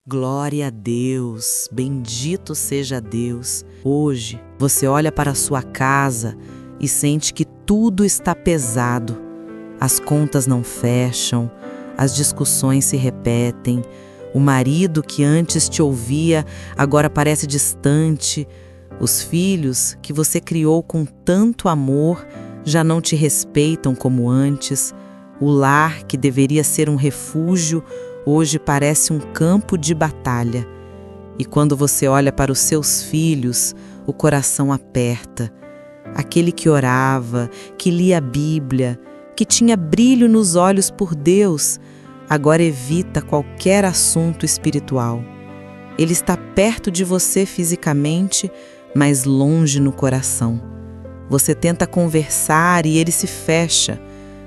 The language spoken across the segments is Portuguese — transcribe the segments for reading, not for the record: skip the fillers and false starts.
Glória a Deus, bendito seja Deus. Hoje você olha para a sua casa e sente que tudo está pesado. As contas não fecham, as discussões se repetem. O marido que antes te ouvia agora parece distante. Os filhos que você criou com tanto amor já não te respeitam como antes. O lar que deveria ser um refúgio hoje parece um campo de batalha. E quando você olha para os seus filhos, o coração aperta. Aquele que orava, que lia a Bíblia, que tinha brilho nos olhos por Deus, agora evita qualquer assunto espiritual. Ele está perto de você fisicamente, mas longe no coração. Você tenta conversar e ele se fecha.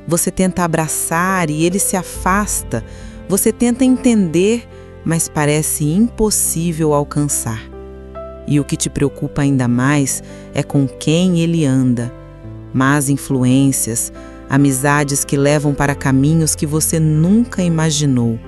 Você tenta abraçar e ele se afasta. Você tenta entender, mas parece impossível alcançar. E o que te preocupa ainda mais é com quem ele anda. Más influências, amizades que levam para caminhos que você nunca imaginou.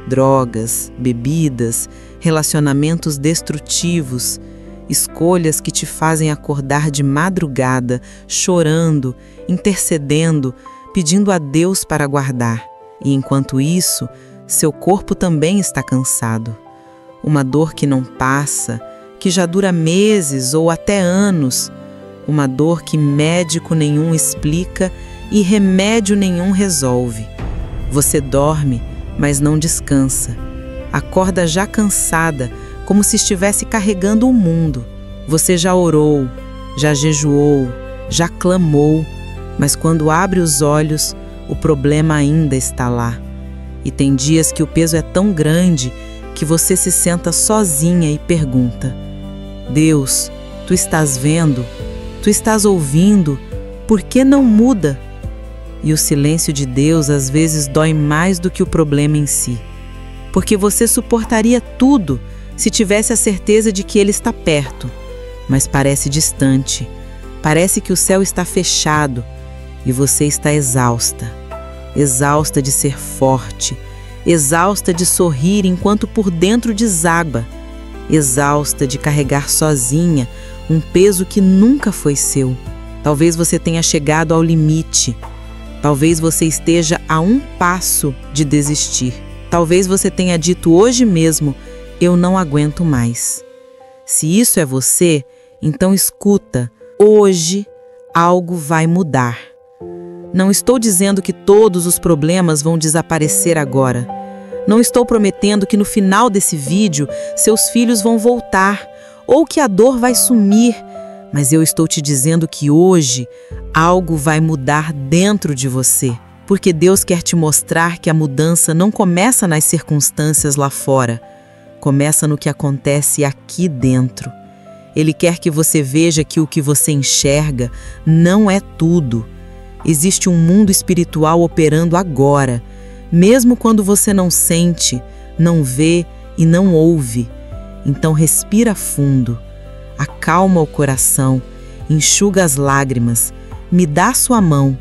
Drogas, bebidas, relacionamentos destrutivos, escolhas que te fazem acordar de madrugada, chorando, intercedendo, pedindo a Deus para guardar. E enquanto isso, seu corpo também está cansado. Uma dor que não passa, que já dura meses ou até anos. Uma dor que médico nenhum explica e remédio nenhum resolve. Você dorme, mas não descansa. Acorda já cansada, como se estivesse carregando o mundo. Você já orou, já jejuou, já clamou, mas quando abre os olhos, o problema ainda está lá. E tem dias que o peso é tão grande que você se senta sozinha e pergunta: Deus, tu estás vendo? Tu estás ouvindo? Por que não muda? E o silêncio de Deus às vezes dói mais do que o problema em si. Porque você suportaria tudo se tivesse a certeza de que Ele está perto. Mas parece distante. Parece que o céu está fechado. E você está exausta, exausta de ser forte, exausta de sorrir enquanto por dentro deságua, exausta de carregar sozinha um peso que nunca foi seu. Talvez você tenha chegado ao limite, talvez você esteja a um passo de desistir, talvez você tenha dito hoje mesmo: eu não aguento mais. Se isso é você, então escuta, hoje algo vai mudar. Não estou dizendo que todos os problemas vão desaparecer agora. Não estou prometendo que no final desse vídeo seus filhos vão voltar ou que a dor vai sumir, mas eu estou te dizendo que hoje algo vai mudar dentro de você, porque Deus quer te mostrar que a mudança não começa nas circunstâncias lá fora, começa no que acontece aqui dentro. Ele quer que você veja que o que você enxerga não é tudo. Existe um mundo espiritual operando agora, mesmo quando você não sente, não vê e não ouve. Então respira fundo, acalma o coração, enxuga as lágrimas, me dá sua mão.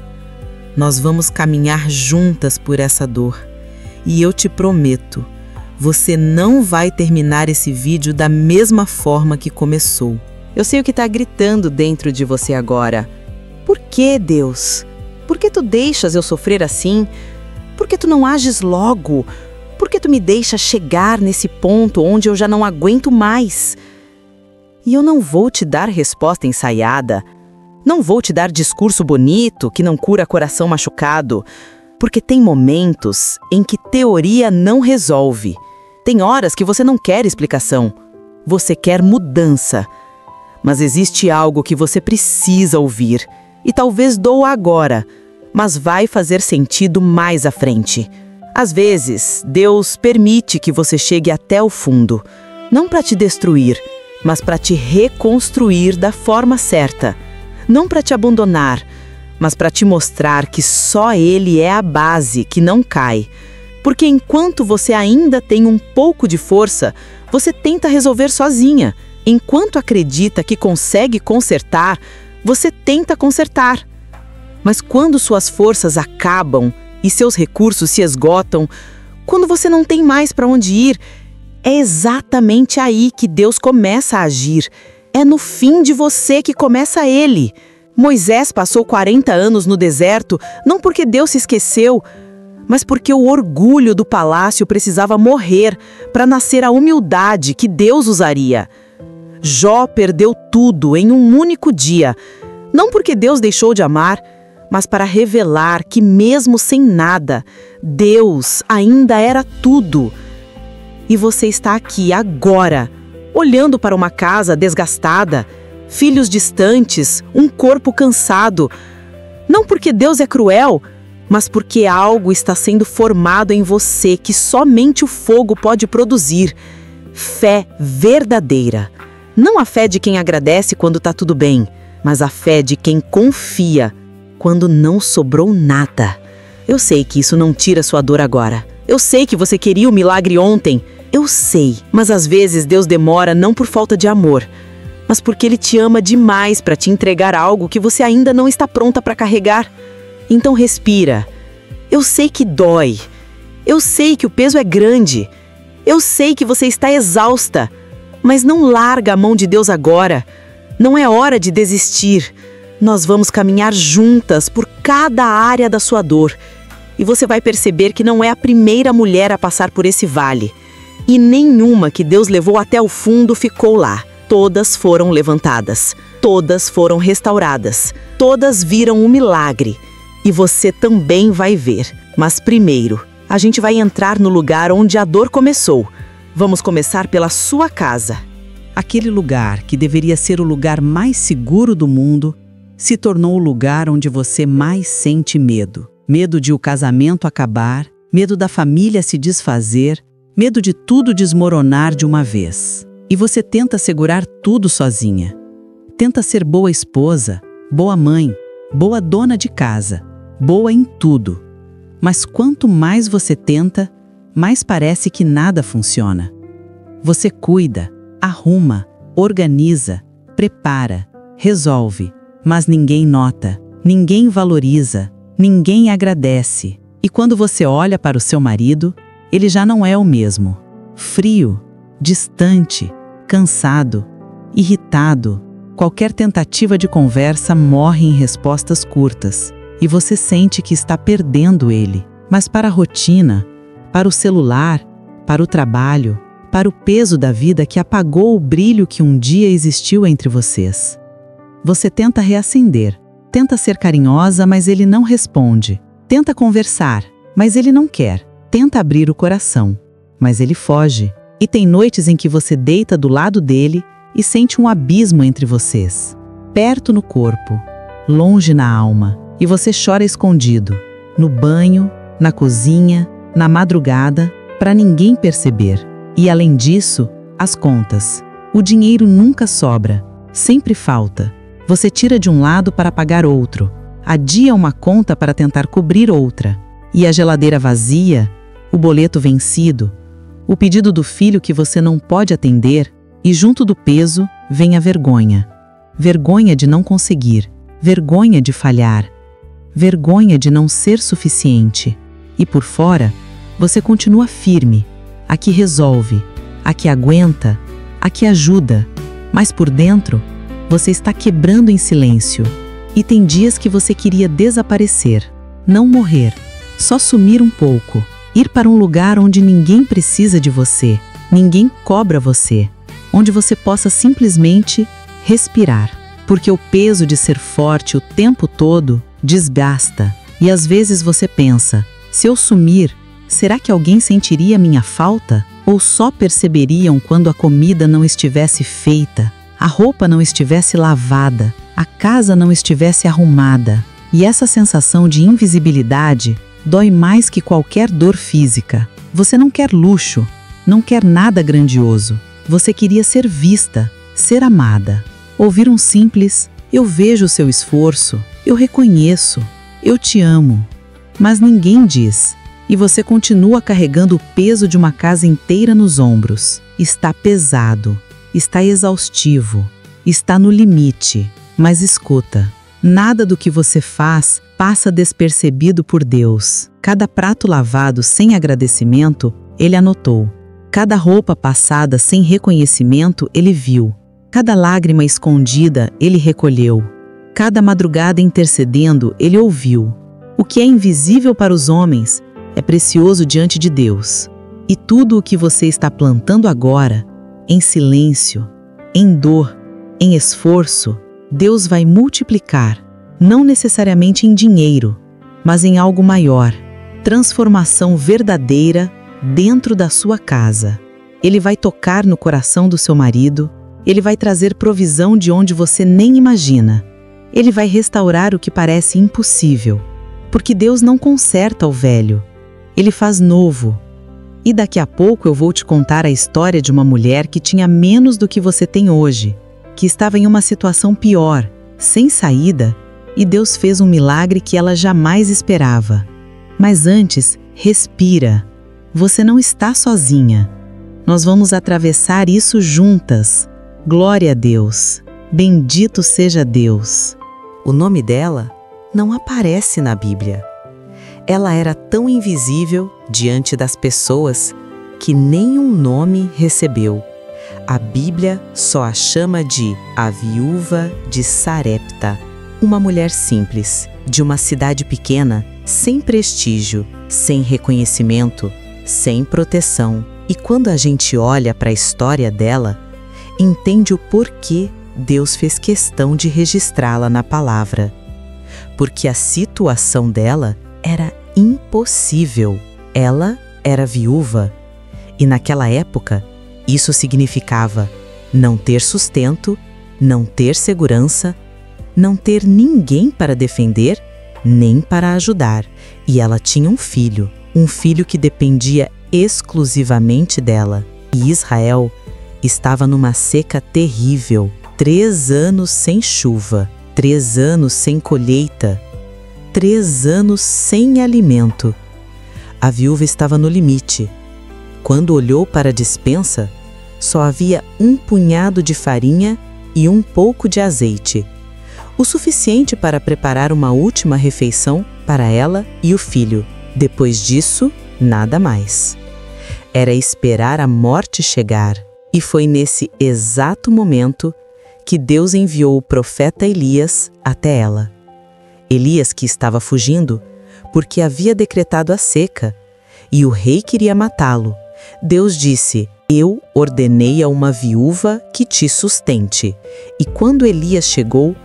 Nós vamos caminhar juntas por essa dor. E eu te prometo, você não vai terminar esse vídeo da mesma forma que começou. Eu sei o que está gritando dentro de você agora. Por que, Deus? Por que tu deixas eu sofrer assim? Por que tu não ages logo? Por que tu me deixas chegar nesse ponto onde eu já não aguento mais? E eu não vou te dar resposta ensaiada. Não vou te dar discurso bonito que não cura coração machucado. Porque tem momentos em que teoria não resolve. Tem horas que você não quer explicação. Você quer mudança. Mas existe algo que você precisa ouvir. E talvez doa agora, mas vai fazer sentido mais à frente. Às vezes, Deus permite que você chegue até o fundo, não para te destruir, mas para te reconstruir da forma certa. Não para te abandonar, mas para te mostrar que só Ele é a base que não cai. Porque enquanto você ainda tem um pouco de força, você tenta resolver sozinha. Enquanto acredita que consegue consertar, você tenta consertar. Mas quando suas forças acabam e seus recursos se esgotam, quando você não tem mais para onde ir, É exatamente aí que Deus começa a agir. É no fim de você que começa Ele. Moisés passou 40 anos no deserto, não porque Deus se esqueceu, mas porque o orgulho do palácio precisava morrer para nascer a humildade que Deus usaria. Jó perdeu tudo em um único dia, não porque Deus deixou de amar, mas para revelar que mesmo sem nada, Deus ainda era tudo. E você está aqui agora, olhando para uma casa desgastada, filhos distantes, um corpo cansado. Não porque Deus é cruel, mas porque algo está sendo formado em você que somente o fogo pode produzir. Fé verdadeira. Não a fé de quem agradece quando está tudo bem, mas a fé de quem confia quando não sobrou nada. Eu sei que isso não tira sua dor agora. Eu sei que você queria o milagre ontem. Eu sei, mas às vezes Deus demora não por falta de amor, mas porque Ele te ama demais para te entregar algo que você ainda não está pronta para carregar. Então respira. Eu sei que dói. Eu sei que o peso é grande. Eu sei que você está exausta. Mas não larga a mão de Deus agora. Não é hora de desistir. Nós vamos caminhar juntas por cada área da sua dor. E você vai perceber que não é a primeira mulher a passar por esse vale. E nenhuma que Deus levou até o fundo ficou lá. Todas foram levantadas. Todas foram restauradas. Todas viram um milagre. E você também vai ver. Mas primeiro, a gente vai entrar no lugar onde a dor começou. Vamos começar pela sua casa. Aquele lugar que deveria ser o lugar mais seguro do mundo se tornou o lugar onde você mais sente medo. Medo de o casamento acabar, medo da família se desfazer, medo de tudo desmoronar de uma vez. E você tenta segurar tudo sozinha. Tenta ser boa esposa, boa mãe, boa dona de casa, boa em tudo. Mas quanto mais você tenta, mais parece que nada funciona. Você cuida, arruma, organiza, prepara, resolve, mas ninguém nota, ninguém valoriza, ninguém agradece. E quando você olha para o seu marido, ele já não é o mesmo. Frio, distante, cansado, irritado. Qualquer tentativa de conversa morre em respostas curtas. E você sente que está perdendo ele. Mas para a rotina, para o celular, para o trabalho, para o peso da vida que apagou o brilho que um dia existiu entre vocês. Você tenta reacender, tenta ser carinhosa, mas ele não responde. Tenta conversar, mas ele não quer. Tenta abrir o coração, mas ele foge. E tem noites em que você deita do lado dele e sente um abismo entre vocês. Perto no corpo, longe na alma. E você chora escondido, no banho, na cozinha, na madrugada, para ninguém perceber. E além disso, as contas. O dinheiro nunca sobra, sempre falta. Você tira de um lado para pagar outro, adia uma conta para tentar cobrir outra. E a geladeira vazia, o boleto vencido, o pedido do filho que você não pode atender, e junto do peso vem a vergonha. Vergonha de não conseguir, vergonha de falhar, vergonha de não ser suficiente. E por fora, você continua firme, a que resolve, a que aguenta, a que ajuda. Mas por dentro, você está quebrando em silêncio. E tem dias que você queria desaparecer, não morrer, só sumir um pouco, ir para um lugar onde ninguém precisa de você, ninguém cobra você, onde você possa simplesmente respirar. Porque o peso de ser forte o tempo todo desgasta. E às vezes você pensa, se eu sumir, será que alguém sentiria minha falta? Ou só perceberiam quando a comida não estivesse feita, a roupa não estivesse lavada, a casa não estivesse arrumada? E essa sensação de invisibilidade dói mais que qualquer dor física. Você não quer luxo, não quer nada grandioso. Você queria ser vista, ser amada. Ouvir um simples, eu vejo o seu esforço, eu reconheço, eu te amo. Mas ninguém diz. E você continua carregando o peso de uma casa inteira nos ombros. Está pesado, está exaustivo, está no limite. Mas escuta, nada do que você faz passa despercebido por Deus. Cada prato lavado sem agradecimento, Ele anotou. Cada roupa passada sem reconhecimento ele viu. Cada lágrima escondida ele recolheu. Cada madrugada intercedendo ele ouviu. O que é invisível para os homens é precioso diante de Deus. E tudo o que você está plantando agora, em silêncio, em dor, em esforço, Deus vai multiplicar, não necessariamente em dinheiro, mas em algo maior, transformação verdadeira dentro da sua casa. Ele vai tocar no coração do seu marido, ele vai trazer provisão de onde você nem imagina. Ele vai restaurar o que parece impossível, porque Deus não conserta o velho, ele faz novo. E daqui a pouco eu vou te contar a história de uma mulher que tinha menos do que você tem hoje, que estava em uma situação pior, sem saída, e Deus fez um milagre que ela jamais esperava. Mas antes, respira. Você não está sozinha. Nós vamos atravessar isso juntas. Glória a Deus. Bendito seja Deus. O nome dela não aparece na Bíblia. Ela era tão invisível diante das pessoas que nenhum nome recebeu. A Bíblia só a chama de a viúva de Sarepta, uma mulher simples, de uma cidade pequena, sem prestígio, sem reconhecimento, sem proteção. E quando a gente olha para a história dela, entende o porquê Deus fez questão de registrá-la na palavra. Porque a situação dela era impossível. Ela era viúva. E naquela época, isso significava não ter sustento, não ter segurança, não ter ninguém para defender, nem para ajudar. E ela tinha um filho que dependia exclusivamente dela. E Israel estava numa seca terrível, 3 anos sem chuva, 3 anos sem colheita, 3 anos sem alimento. A viúva estava no limite. Quando olhou para a despensa, só havia um punhado de farinha e um pouco de azeite, o suficiente para preparar uma última refeição para ela e o filho. Depois disso, nada mais. Era esperar a morte chegar. E foi nesse exato momento que Deus enviou o profeta Elias até ela. Elias, que estava fugindo porque havia decretado a seca e o rei queria matá-lo. Deus disse: eu ordenei a uma viúva que te sustente. E quando Elias chegou,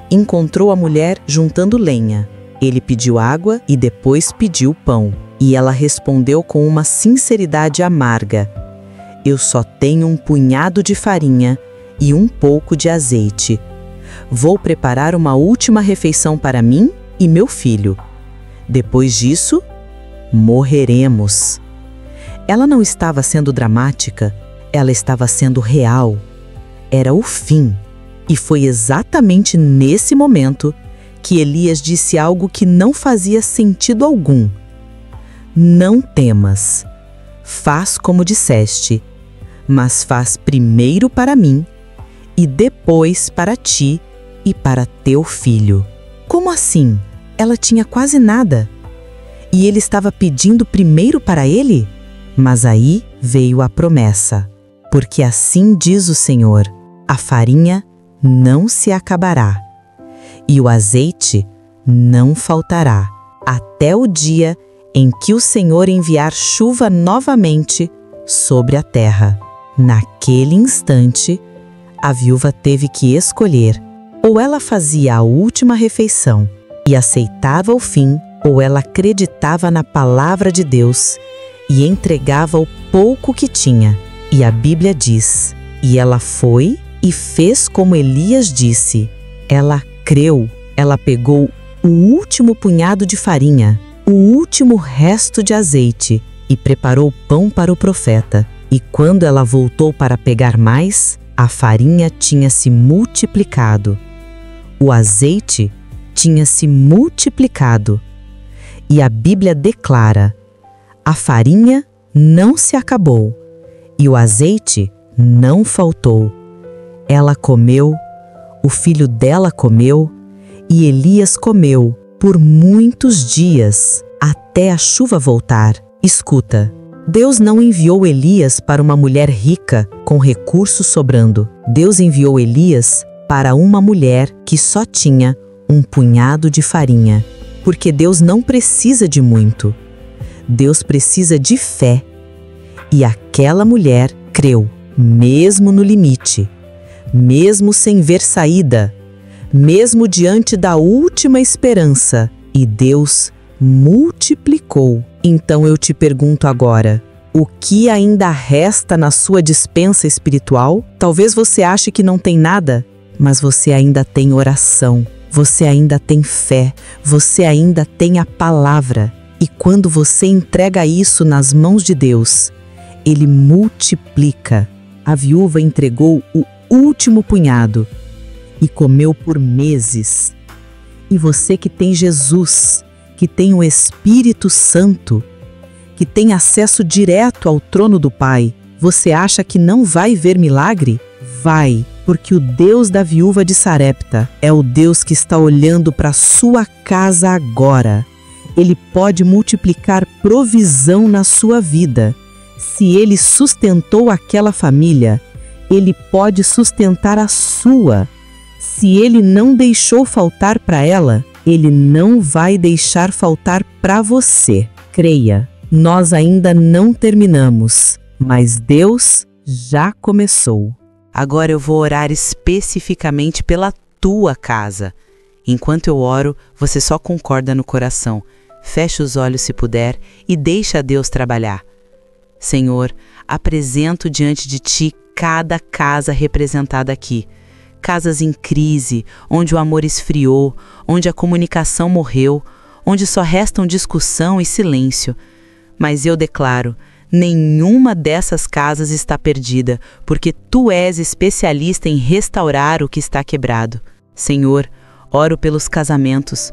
encontrou a mulher juntando lenha. Ele pediu água e depois pediu pão. E ela respondeu com uma sinceridade amarga: eu só tenho um punhado de farinha e um pouco de azeite. Vou preparar uma última refeição para mim e meu filho. Depois disso, morreremos. Ela não estava sendo dramática, ela estava sendo real. Era o fim. E foi exatamente nesse momento que Elias disse algo que não fazia sentido algum. Não temas. Faz como disseste, mas faz primeiro para mim e depois para ti e para teu filho. Como assim? Ela tinha quase nada. E ele estava pedindo primeiro para ele? Mas aí veio a promessa. Porque assim diz o Senhor: a farinha não se acabará, e o azeite não faltará, até o dia em que o Senhor enviar chuva novamente sobre a terra. Naquele instante, a viúva teve que escolher: ou ela fazia a última refeição e aceitava o fim, ou ela acreditava na palavra de Deus e entregava o pouco que tinha. E a Bíblia diz: e ela foi e fez como Elias disse. Ela creu, ela pegou o último punhado de farinha, o último resto de azeite e preparou pão para o profeta. E quando ela voltou para pegar mais, a farinha tinha se multiplicado. O azeite tinha se multiplicado. E a Bíblia declara: a farinha não se acabou e o azeite não faltou. Ela comeu, o filho dela comeu e Elias comeu por muitos dias, até a chuva voltar. Escuta, Deus não enviou Elias para uma mulher rica com recursos sobrando. Deus enviou Elias para uma mulher que só tinha um punhado de farinha. Porque Deus não precisa de muito. Deus precisa de fé. E aquela mulher creu, mesmo no limite, mesmo sem ver saída, mesmo diante da última esperança. E Deus multiplicou. Então eu te pergunto agora, o que ainda resta na sua despensa espiritual? Talvez você ache que não tem nada, mas você ainda tem oração, você ainda tem fé, você ainda tem a palavra. E quando você entrega isso nas mãos de Deus, Ele multiplica. A viúva entregou o último punhado e comeu por meses. E você que tem Jesus, que tem o Espírito Santo, que tem acesso direto ao trono do Pai, você acha que não vai ver milagre? Vai, porque o Deus da viúva de Sarepta é o Deus que está olhando para a sua casa agora. Ele pode multiplicar provisão na sua vida. Se Ele sustentou aquela família, Ele pode sustentar a sua. Se Ele não deixou faltar para ela, Ele não vai deixar faltar para você. Creia, nós ainda não terminamos, mas Deus já começou. Agora eu vou orar especificamente pela tua casa. Enquanto eu oro, você só concorda no coração. Feche os olhos se puder e deixa Deus trabalhar. Senhor, apresento diante de Ti cada casa representada aqui. Casas em crise, onde o amor esfriou, onde a comunicação morreu, onde só restam discussão e silêncio. Mas eu declaro, nenhuma dessas casas está perdida, porque Tu és especialista em restaurar o que está quebrado. Senhor, oro pelos casamentos.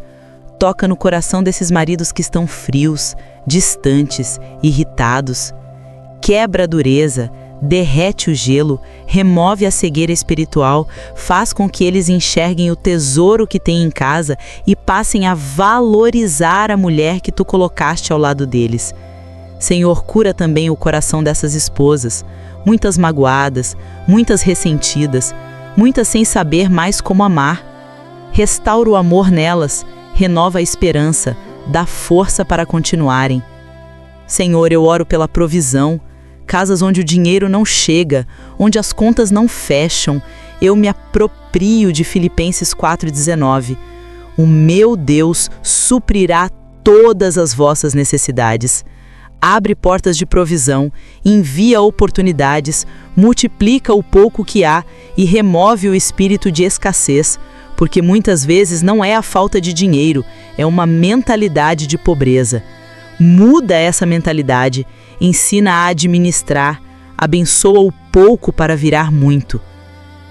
Toca no coração desses maridos que estão frios, distantes, irritados. Quebra a dureza, derrete o gelo, remove a cegueira espiritual, faz com que eles enxerguem o tesouro que têm em casa e passem a valorizar a mulher que Tu colocaste ao lado deles. Senhor, cura também o coração dessas esposas, muitas magoadas, muitas ressentidas, muitas sem saber mais como amar. Restaura o amor nelas, renova a esperança, dá força para continuarem. Senhor, eu oro pela provisão, casas onde o dinheiro não chega, onde as contas não fecham. Eu me aproprio de Filipenses 4,19. O meu Deus suprirá todas as vossas necessidades. Abre portas de provisão, envia oportunidades, multiplica o pouco que há e remove o espírito de escassez, porque muitas vezes não é a falta de dinheiro, é uma mentalidade de pobreza. Muda essa mentalidade, ensina a administrar, abençoa o pouco para virar muito.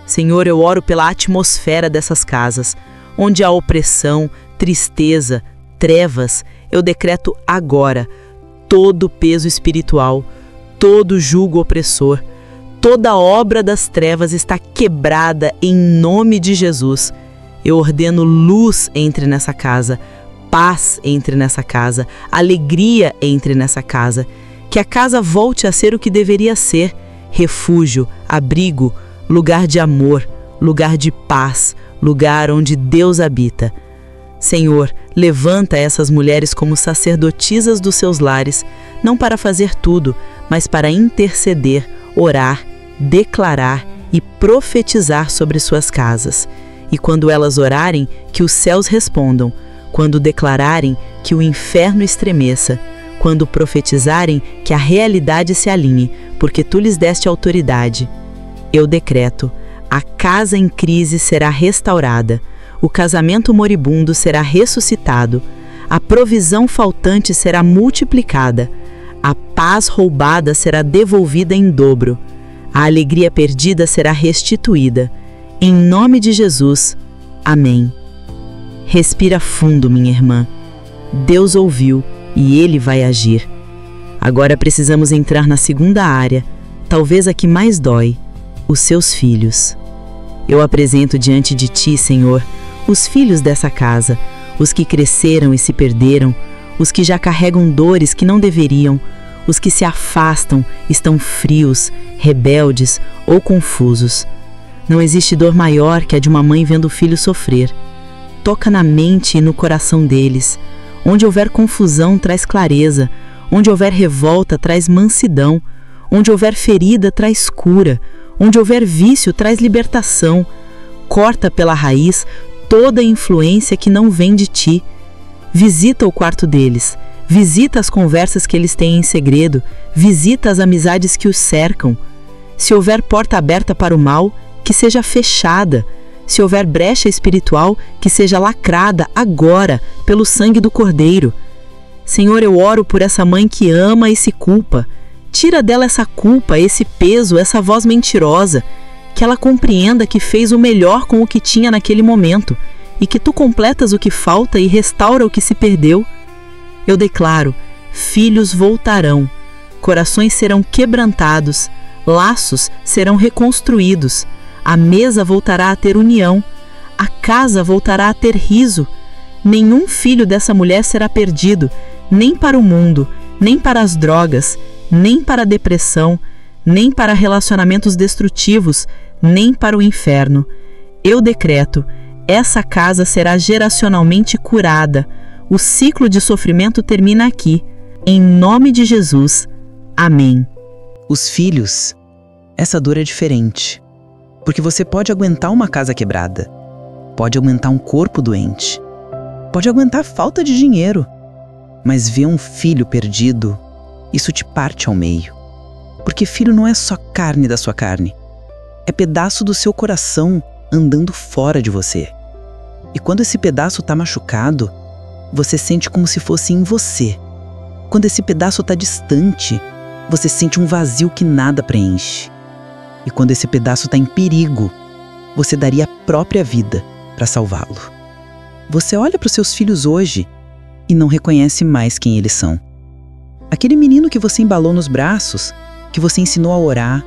Senhor, eu oro pela atmosfera dessas casas, onde há opressão, tristeza, trevas. Eu decreto agora todo o peso espiritual, todo jugo opressor, toda obra das trevas está quebrada em nome de Jesus. Eu ordeno luz entre nessa casa, paz entre nessa casa, alegria entre nessa casa. Que a casa volte a ser o que deveria ser: refúgio, abrigo, lugar de amor, lugar de paz, lugar onde Deus habita. Senhor, levanta essas mulheres como sacerdotisas dos seus lares, não para fazer tudo, mas para interceder, orar, declarar e profetizar sobre suas casas. E quando elas orarem, que os céus respondam. Quando declararem, que o inferno estremeça. Quando profetizarem, que a realidade se alinhe, porque Tu lhes deste autoridade. Eu decreto: a casa em crise será restaurada, o casamento moribundo será ressuscitado, a provisão faltante será multiplicada, a paz roubada será devolvida em dobro, a alegria perdida será restituída. Em nome de Jesus, amém. Respira fundo, minha irmã. Deus ouviu e Ele vai agir. Agora precisamos entrar na segunda área, talvez a que mais dói: os seus filhos. Eu apresento diante de Ti, Senhor, os filhos dessa casa, os que cresceram e se perderam, os que já carregam dores que não deveriam, Os que se afastam estão frios, rebeldes ou confusos. Não existe dor maior que a de uma mãe vendo o filho sofrer. Toca na mente e no coração deles. Onde houver confusão, traz clareza. Onde houver revolta, traz mansidão. Onde houver ferida, traz cura. Onde houver vício, traz libertação. Corta pela raiz toda influência que não vem de ti. Visita o quarto deles. Visita as conversas que eles têm em segredo. Visita as amizades que os cercam. Se houver porta aberta para o mal, que seja fechada. Se houver brecha espiritual, que seja lacrada agora pelo sangue do Cordeiro. Senhor, eu oro por essa mãe que ama e se culpa. Tira dela essa culpa, esse peso, essa voz mentirosa. Que ela compreenda que fez o melhor com o que tinha naquele momento e que tu completas o que falta e restaura o que se perdeu. Eu declaro, filhos voltarão, corações serão quebrantados, laços serão reconstruídos, a mesa voltará a ter união, a casa voltará a ter riso. Nenhum filho dessa mulher será perdido, nem para o mundo, nem para as drogas, nem para a depressão, nem para relacionamentos destrutivos, nem para o inferno. Eu decreto, essa casa será geracionalmente curada. O ciclo de sofrimento termina aqui. Em nome de Jesus. Amém. Os filhos, essa dor é diferente. Porque você pode aguentar uma casa quebrada, pode aguentar um corpo doente, pode aguentar falta de dinheiro, mas ver um filho perdido, isso te parte ao meio. Porque filho não é só carne da sua carne, é pedaço do seu coração andando fora de você. E quando esse pedaço está machucado, você sente como se fosse em você. Quando esse pedaço está distante, você sente um vazio que nada preenche. E quando esse pedaço está em perigo, você daria a própria vida para salvá-lo. Você olha para os seus filhos hoje e não reconhece mais quem eles são. Aquele menino que você embalou nos braços, que você ensinou a orar,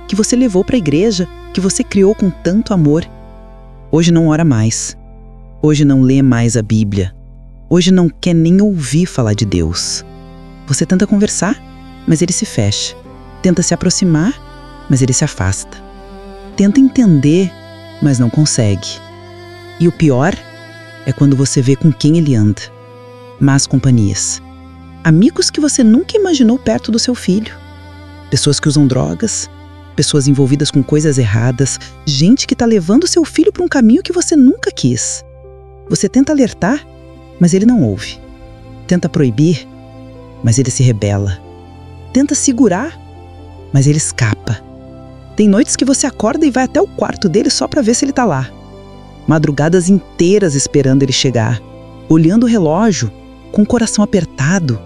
que você levou para a igreja, que você criou com tanto amor, hoje não ora mais. Hoje não lê mais a Bíblia. Hoje não quer nem ouvir falar de Deus. Você tenta conversar, mas ele se fecha. Tenta se aproximar, mas ele se afasta. Tenta entender, mas não consegue. E o pior é quando você vê com quem ele anda. Más companhias. Amigos que você nunca imaginou perto do seu filho. Pessoas que usam drogas, pessoas envolvidas com coisas erradas, gente que está levando seu filho para um caminho que você nunca quis. Você tenta alertar, mas ele não ouve. Tenta proibir, mas ele se rebela. Tenta segurar, mas ele escapa. Tem noites que você acorda e vai até o quarto dele só para ver se ele tá lá. Madrugadas inteiras esperando ele chegar, olhando o relógio, com o coração apertado,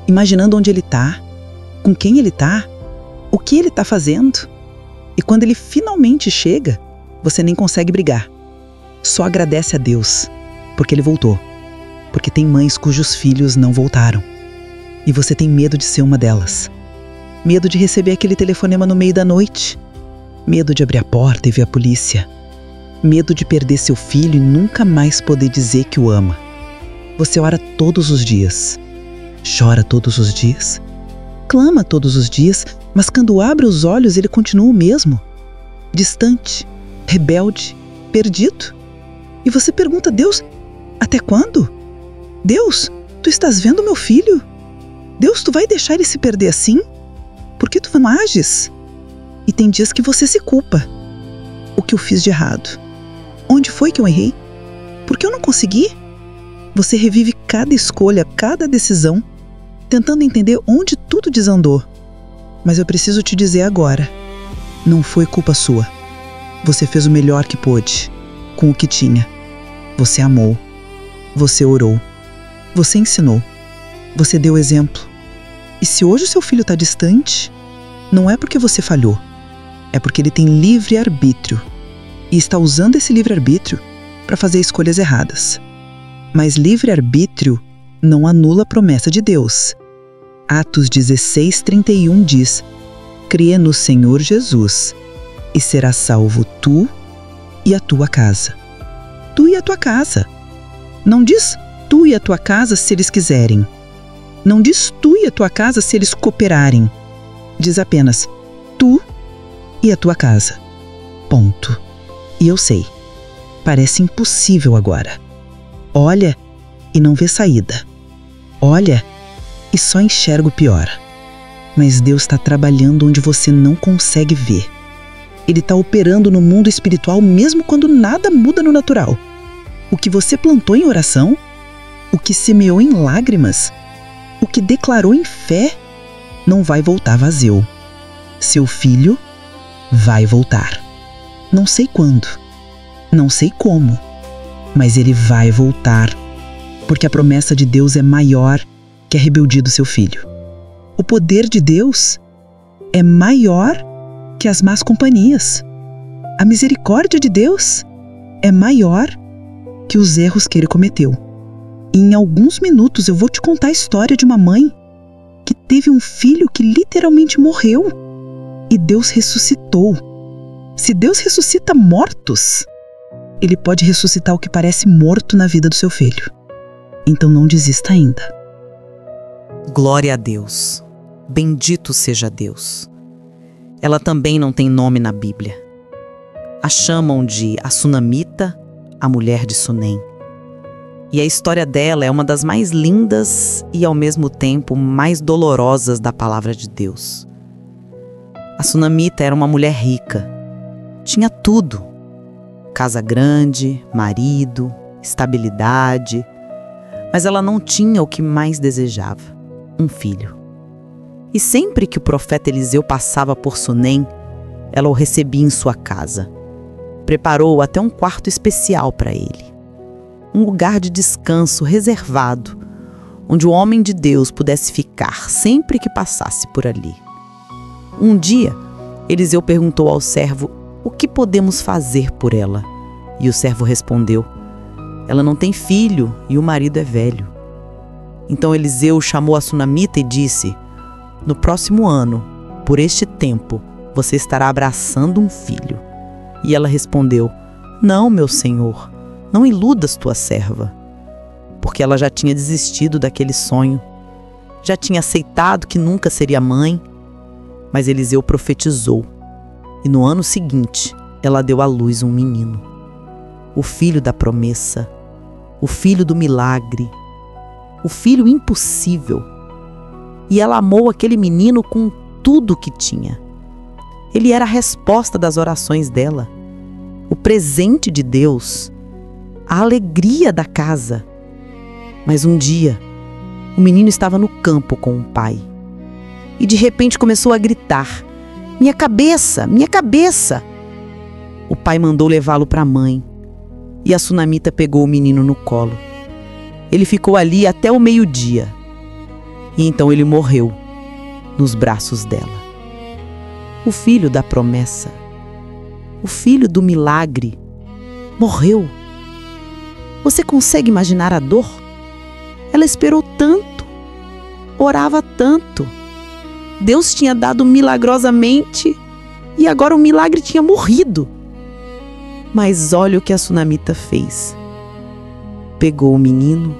imaginando onde ele tá, com quem ele tá, o que ele tá fazendo. E quando ele finalmente chega, você nem consegue brigar. Só agradece a Deus, porque ele voltou. Porque tem mães cujos filhos não voltaram. E você tem medo de ser uma delas. Medo de receber aquele telefonema no meio da noite. Medo de abrir a porta e ver a polícia. Medo de perder seu filho e nunca mais poder dizer que o ama. Você ora todos os dias. Chora todos os dias. Clama todos os dias, mas quando abre os olhos ele continua o mesmo. Distante, rebelde, perdido. E você pergunta, Deus, até quando? Deus, tu estás vendo meu filho? Deus, tu vai deixar ele se perder assim? Por que tu não ages? E tem dias que você se culpa. O que eu fiz de errado? Onde foi que eu errei? Por que eu não consegui? Você revive cada escolha, cada decisão, tentando entender onde tudo desandou. Mas eu preciso te dizer agora, não foi culpa sua. Você fez o melhor que pôde, com o que tinha. Você amou. Você orou. Você ensinou. Você deu exemplo. E se hoje o seu filho está distante, não é porque você falhou. É porque ele tem livre-arbítrio. E está usando esse livre-arbítrio para fazer escolhas erradas. Mas livre-arbítrio não anula a promessa de Deus. Atos 16:31 diz: crê no Senhor Jesus e serás salvo tu e a tua casa. Tu e a tua casa. Não diz tu e a tua casa se eles quiserem. Não diz tu e a tua casa se eles cooperarem. Diz apenas tu e a tua casa. Ponto. E eu sei, parece impossível agora. Olha e não vê saída. Olha e só enxerga o pior. Mas Deus está trabalhando onde você não consegue ver. Ele está operando no mundo espiritual mesmo quando nada muda no natural. O que você plantou em oração, o que semeou em lágrimas, o que declarou em fé, não vai voltar vazio. Seu filho vai voltar. Não sei quando, não sei como, mas ele vai voltar, porque a promessa de Deus é maior que a rebeldia do seu filho. O poder de Deus é maior que as más companhias. A misericórdia de Deus é maior que os erros que ele cometeu. E em alguns minutos eu vou te contar a história de uma mãe que teve um filho que literalmente morreu e Deus ressuscitou. Se Deus ressuscita mortos, Ele pode ressuscitar o que parece morto na vida do seu filho. Então não desista ainda. Glória a Deus. Bendito seja Deus. Ela também não tem nome na Bíblia. A chamam de a Sunamita, a mulher de Sunem. E a história dela é uma das mais lindas e, ao mesmo tempo, mais dolorosas da palavra de Deus. A Sunamita era uma mulher rica. Tinha tudo. Casa grande, marido, estabilidade. Mas ela não tinha o que mais desejava: um filho. E sempre que o profeta Eliseu passava por Sunem, ela o recebia em sua casa. Preparou até um quarto especial para ele. Um lugar de descanso reservado, onde o homem de Deus pudesse ficar sempre que passasse por ali. Um dia, Eliseu perguntou ao servo: o que podemos fazer por ela? E o servo respondeu: ela não tem filho e o marido é velho. Então Eliseu chamou a Sunamita e disse: no próximo ano, por este tempo, você estará abraçando um filho. E ela respondeu: não, meu senhor, não iludas tua serva. Porque ela já tinha desistido daquele sonho. Já tinha aceitado que nunca seria mãe. Mas Eliseu profetizou. E no ano seguinte, ela deu à luz um menino. O filho da promessa. O filho do milagre. O filho impossível. E ela amou aquele menino com tudo que tinha. Ele era a resposta das orações dela, o presente de Deus, a alegria da casa. Mas um dia, o menino estava no campo com o pai. E de repente começou a gritar: minha cabeça, minha cabeça! O pai mandou levá-lo para a mãe. E a Sunamita pegou o menino no colo. Ele ficou ali até o meio-dia. E então ele morreu nos braços dela. O filho da promessa, o filho do milagre, morreu. Você consegue imaginar a dor? Ela esperou tanto, orava tanto. Deus tinha dado milagrosamente e agora o milagre tinha morrido. Mas olha o que a Sunamita fez. Pegou o menino,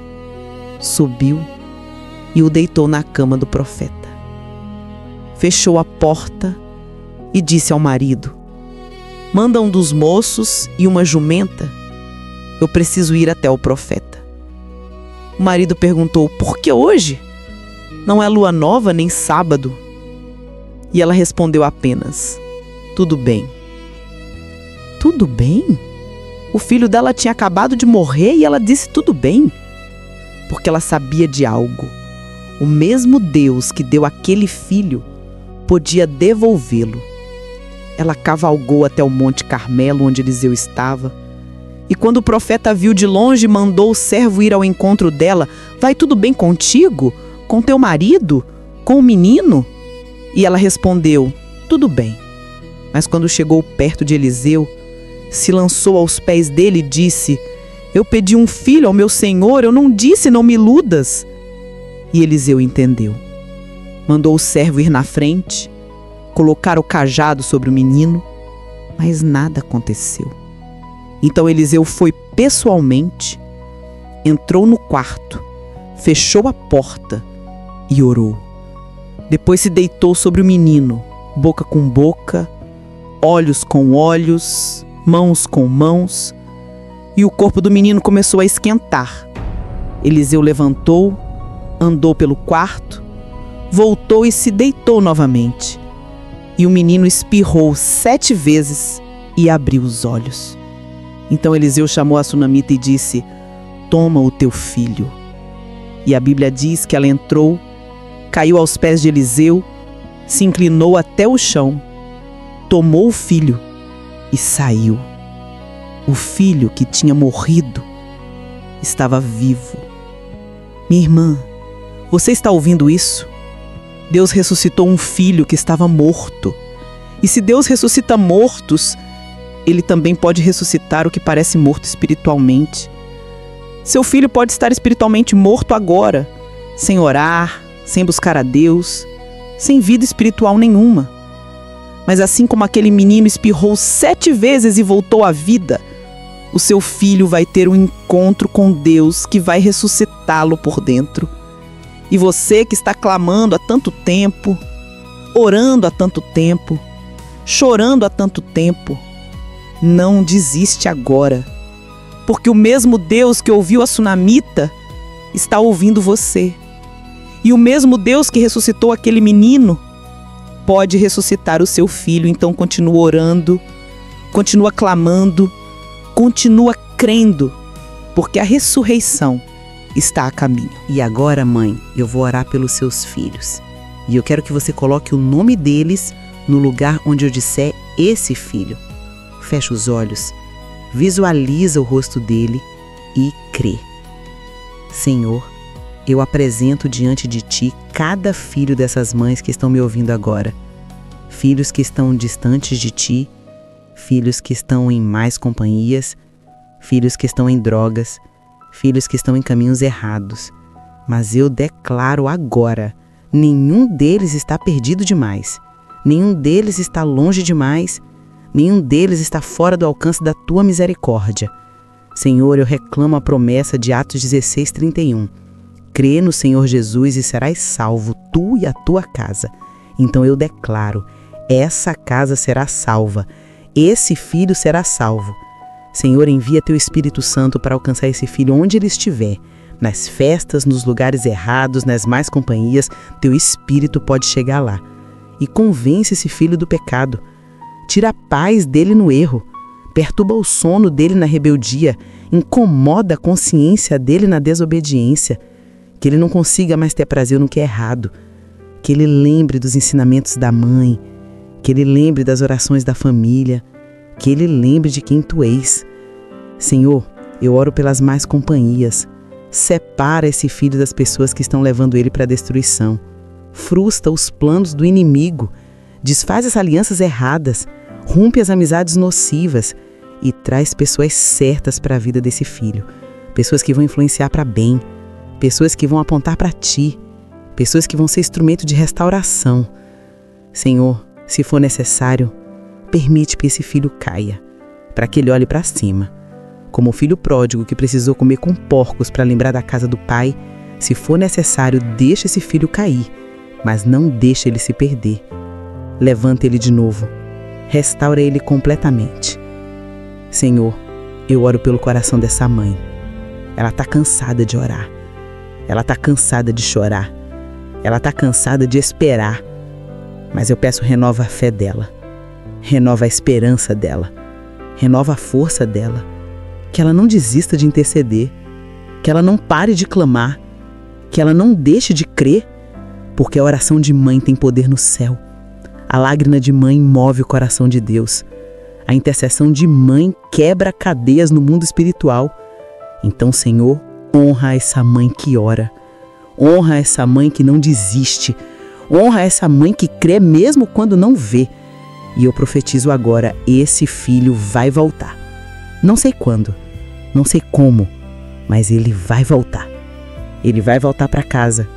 subiu e o deitou na cama do profeta. Fechou a porta e disse ao marido: manda um dos moços e uma jumenta. Eu preciso ir até o profeta. O marido perguntou: por que hoje? Não é lua nova nem sábado. E ela respondeu apenas: tudo bem. Tudo bem? O filho dela tinha acabado de morrer e ela disse tudo bem. Porque ela sabia de algo. O mesmo Deus que deu aquele filho podia devolvê-lo. Ela cavalgou até o Monte Carmelo, onde Eliseu estava. E quando o profeta a viu de longe, mandou o servo ir ao encontro dela. Vai tudo bem contigo? Com teu marido? Com o menino? E ela respondeu: tudo bem. Mas quando chegou perto de Eliseu, se lançou aos pés dele e disse: eu pedi um filho ao meu senhor, eu não disse não me iludas. E Eliseu entendeu. Mandou o servo ir na frente, colocar o cajado sobre o menino, mas nada aconteceu. Então Eliseu foi pessoalmente, entrou no quarto, fechou a porta, e orou. Depois se deitou sobre o menino, boca com boca, olhos com olhos, mãos com mãos, e o corpo do menino começou a esquentar. Eliseu levantou, andou pelo quarto, voltou e se deitou novamente. E o menino espirrou 7 vezes e abriu os olhos. Então Eliseu chamou a sunamita e disse: toma o teu filho. E a Bíblia diz que ela entrou, caiu aos pés de Eliseu, se inclinou até o chão, tomou o filho e saiu. O filho que tinha morrido estava vivo. Minha irmã, você está ouvindo isso? Deus ressuscitou um filho que estava morto. E se Deus ressuscita mortos, Ele também pode ressuscitar o que parece morto espiritualmente. Seu filho pode estar espiritualmente morto agora, sem orar, sem buscar a Deus, sem vida espiritual nenhuma. Mas assim como aquele menino espirrou 7 vezes e voltou à vida, o seu filho vai ter um encontro com Deus que vai ressuscitá-lo por dentro. E você que está clamando há tanto tempo, orando há tanto tempo, chorando há tanto tempo, não desiste agora. Porque o mesmo Deus que ouviu a sunamita está ouvindo você. E o mesmo Deus que ressuscitou aquele menino pode ressuscitar o seu filho. Então continua orando, continua clamando, continua crendo, porque a ressurreição está a caminho. E agora, mãe, eu vou orar pelos seus filhos. E eu quero que você coloque o nome deles no lugar onde eu disser esse filho. Fecha os olhos, visualiza o rosto dele e crê. Senhor, eu apresento diante de Ti cada filho dessas mães que estão me ouvindo agora. Filhos que estão distantes de Ti, filhos que estão em más companhias, filhos que estão em drogas, filhos que estão em caminhos errados. Mas eu declaro agora, nenhum deles está perdido demais, nenhum deles está longe demais, nenhum deles está fora do alcance da Tua misericórdia. Senhor, eu reclamo a promessa de Atos 16:31. Crê no Senhor Jesus e serás salvo, tu e a tua casa. Então eu declaro, essa casa será salva, esse filho será salvo. Senhor, envia Teu Espírito Santo para alcançar esse filho onde ele estiver, nas festas, nos lugares errados, nas más companhias. Teu Espírito pode chegar lá e convence esse filho do pecado. Tira a paz dele no erro, perturba o sono dele na rebeldia, incomoda a consciência dele na desobediência, que ele não consiga mais ter prazer no que é errado, que ele lembre dos ensinamentos da mãe, que ele lembre das orações da família, que ele lembre de quem Tu és. Senhor, eu oro pelas más companhias. Separa esse filho das pessoas que estão levando ele para a destruição. Frustra os planos do inimigo. Desfaz as alianças erradas. Rompe as amizades nocivas e traz pessoas certas para a vida desse filho. Pessoas que vão influenciar para bem. Pessoas que vão apontar para Ti. Pessoas que vão ser instrumento de restauração. Senhor, se for necessário, permite que esse filho caia, para que ele olhe para cima. Como o filho pródigo que precisou comer com porcos para lembrar da casa do pai, se for necessário, deixa esse filho cair, mas não deixa ele se perder. Levanta ele de novo, restaura ele completamente. Senhor, eu oro pelo coração dessa mãe. Ela está cansada de orar, ela está cansada de chorar, ela está cansada de esperar, mas eu peço, renova a fé dela. Renova a esperança dela, renova a força dela, que ela não desista de interceder, que ela não pare de clamar, que ela não deixe de crer, porque a oração de mãe tem poder no céu. A lágrima de mãe move o coração de Deus. A intercessão de mãe quebra cadeias no mundo espiritual. Então, Senhor, honra essa mãe que ora, honra essa mãe que não desiste, honra essa mãe que crê mesmo quando não vê. E eu profetizo agora, esse filho vai voltar. Não sei quando, não sei como, mas ele vai voltar. Ele vai voltar para casa,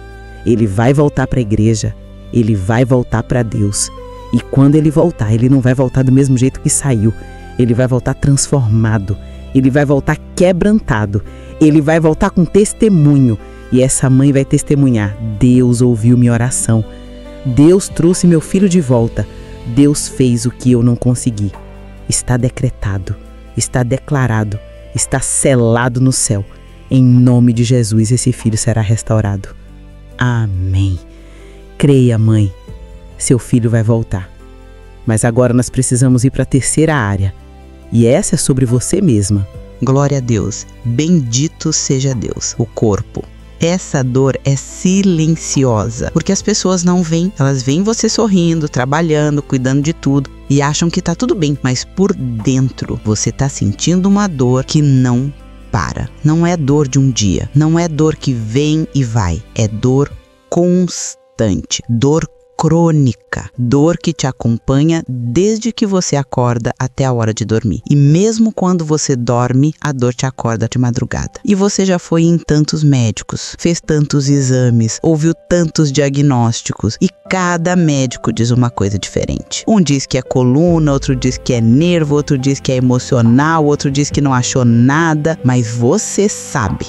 ele vai voltar para a igreja, ele vai voltar para Deus. E quando ele voltar, ele não vai voltar do mesmo jeito que saiu. Ele vai voltar transformado, ele vai voltar quebrantado, ele vai voltar com testemunho. E essa mãe vai testemunhar: Deus ouviu minha oração. Deus trouxe meu filho de volta. Deus fez o que eu não consegui. Está decretado, está declarado, está selado no céu. Em nome de Jesus, esse filho será restaurado. Amém. Creia, mãe, seu filho vai voltar. Mas agora nós precisamos ir para a terceira área. E essa é sobre você mesma. Glória a Deus. Bendito seja Deus. O corpo. Essa dor é silenciosa, porque as pessoas não veem. Elas veem você sorrindo, trabalhando, cuidando de tudo e acham que tá tudo bem. Mas por dentro, você tá sentindo uma dor que não para. Não é dor de um dia. Não é dor que vem e vai. É dor constante. Dor crônica, dor que te acompanha desde que você acorda até a hora de dormir. E mesmo quando você dorme, a dor te acorda de madrugada. E você já foi em tantos médicos, fez tantos exames, ouviu tantos diagnósticos e cada médico diz uma coisa diferente. Um diz que é coluna, outro diz que é nervo, outro diz que é emocional, outro diz que não achou nada, mas você sabe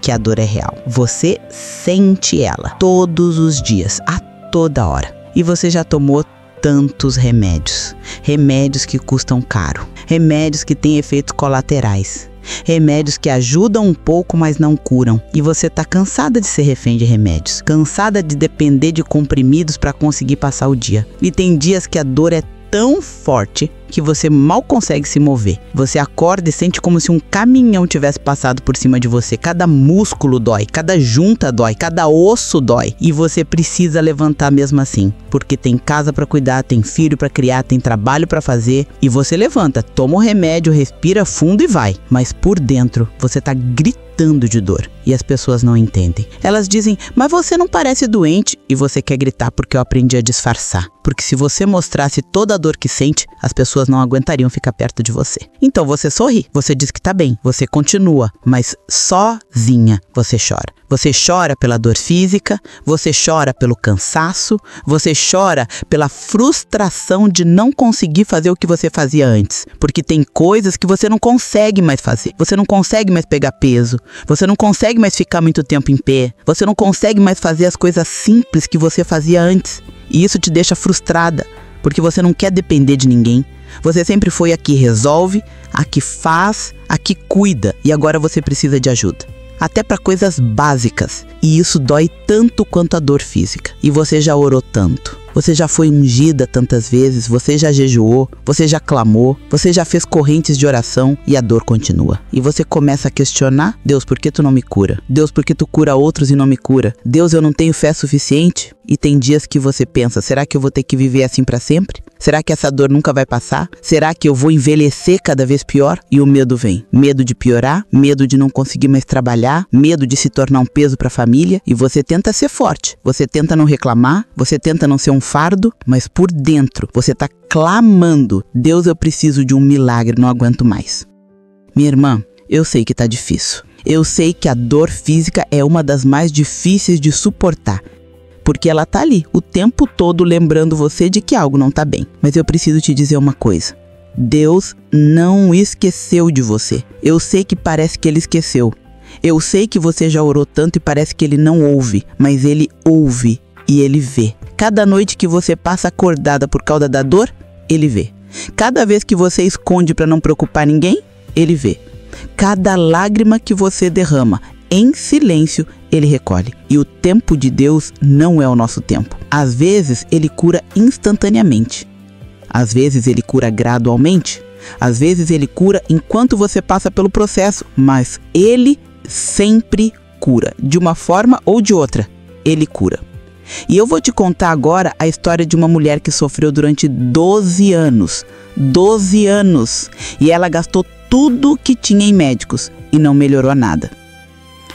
que a dor é real. Você sente ela todos os dias, a toda hora. E você já tomou tantos remédios. Remédios que custam caro. Remédios que têm efeitos colaterais. Remédios que ajudam um pouco, mas não curam. E você tá cansada de ser refém de remédios. Cansada de depender de comprimidos para conseguir passar o dia. E tem dias que a dor é tão forte que você mal consegue se mover. Você acorda e sente como se um caminhão tivesse passado por cima de você. Cada músculo dói, cada junta dói, cada osso dói. E você precisa levantar mesmo assim, porque tem casa para cuidar, tem filho para criar, tem trabalho para fazer. E você levanta, toma o remédio, respira fundo e vai. Mas por dentro, você tá gritando de dor. E as pessoas não entendem. Elas dizem: mas você não parece doente. E você quer gritar porque eu aprendi a disfarçar. Porque se você mostrasse toda a dor que sente, as pessoas não aguentariam ficar perto de você. Então você sorri, você diz que tá bem, você continua, mas sozinha você chora. Você chora pela dor física, você chora pelo cansaço, você chora pela frustração de não conseguir fazer o que você fazia antes. Porque tem coisas que você não consegue mais fazer. Você não consegue mais pegar peso, você não consegue mais ficar muito tempo em pé, você não consegue mais fazer as coisas simples que você fazia antes. E isso te deixa frustrada, porque você não quer depender de ninguém. Você sempre foi a que resolve, a que faz, a que cuida, e agora você precisa de ajuda. Até para coisas básicas. E isso dói tanto quanto a dor física. E você já orou tanto. Você já foi ungida tantas vezes, você já jejuou, você já clamou, você já fez correntes de oração e a dor continua. E você começa a questionar: Deus, por que tu não me cura? Deus, por que tu cura outros e não me cura? Deus, eu não tenho fé suficiente? E tem dias que você pensa: será que eu vou ter que viver assim para sempre? Será que essa dor nunca vai passar? Será que eu vou envelhecer cada vez pior? E o medo vem. Medo de piorar, medo de não conseguir mais trabalhar, medo de se tornar um peso para a família. E você tenta ser forte, você tenta não reclamar, você tenta não ser um fardo, mas por dentro você tá clamando: Deus, eu preciso de um milagre, não aguento mais. Minha irmã, eu sei que tá difícil. Eu sei que a dor física é uma das mais difíceis de suportar. Porque ela tá ali, o tempo todo lembrando você de que algo não tá bem. Mas eu preciso te dizer uma coisa. Deus não esqueceu de você. Eu sei que parece que Ele esqueceu. Eu sei que você já orou tanto e parece que Ele não ouve. Mas Ele ouve e Ele vê. Cada noite que você passa acordada por causa da dor, Ele vê. Cada vez que você esconde para não preocupar ninguém, Ele vê. Cada lágrima que você derrama em silêncio, Ele recolhe. E o tempo de Deus não é o nosso tempo. Às vezes, Ele cura instantaneamente. Às vezes, Ele cura gradualmente. Às vezes, Ele cura enquanto você passa pelo processo. Mas Ele sempre cura. De uma forma ou de outra, Ele cura. E eu vou te contar agora a história de uma mulher que sofreu durante 12 anos. 12 anos. E ela gastou tudo que tinha em médicos e não melhorou nada.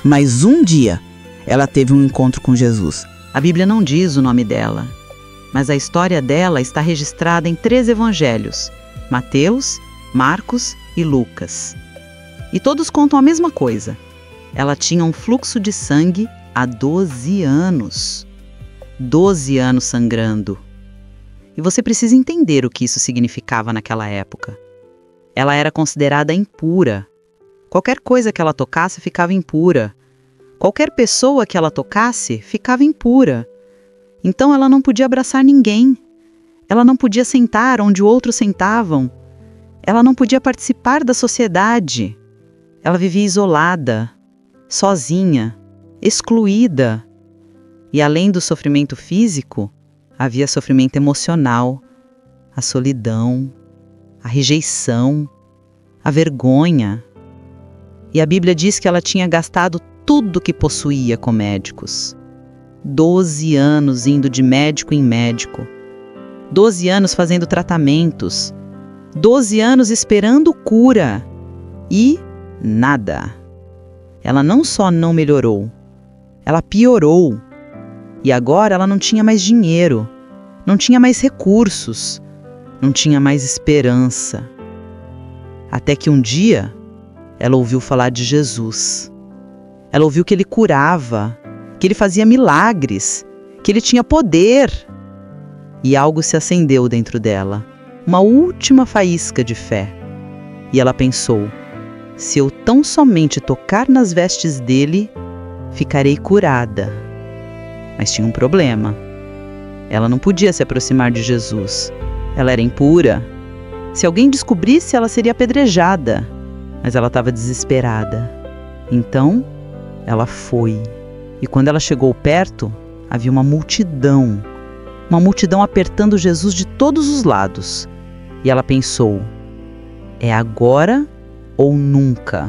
Mas um dia, ela teve um encontro com Jesus. A Bíblia não diz o nome dela, mas a história dela está registrada em 3 evangelhos: Mateus, Marcos e Lucas. E todos contam a mesma coisa. Ela tinha um fluxo de sangue há 12 anos. 12 anos sangrando. E você precisa entender o que isso significava naquela época. Ela era considerada impura. Qualquer coisa que ela tocasse ficava impura. Qualquer pessoa que ela tocasse ficava impura. Então ela não podia abraçar ninguém. Ela não podia sentar onde outros sentavam. Ela não podia participar da sociedade. Ela vivia isolada, sozinha, excluída. E além do sofrimento físico, havia sofrimento emocional, a solidão, a rejeição, a vergonha. E a Bíblia diz que ela tinha gastado tudo que possuía com médicos. 12 anos indo de médico em médico. 12 anos fazendo tratamentos. 12 anos esperando cura. E nada. Ela não só não melhorou, ela piorou. E agora ela não tinha mais dinheiro, não tinha mais recursos, não tinha mais esperança. Até que um dia, ela ouviu falar de Jesus. Ela ouviu que ele curava, que ele fazia milagres, que ele tinha poder. E algo se acendeu dentro dela, uma última faísca de fé. E ela pensou: se eu tão somente tocar nas vestes dele, ficarei curada. Mas tinha um problema. Ela não podia se aproximar de Jesus. Ela era impura. Se alguém descobrisse, ela seria apedrejada. Mas ela estava desesperada. Então, ela foi. E quando ela chegou perto, havia uma multidão apertando Jesus de todos os lados. E ela pensou: é agora ou nunca?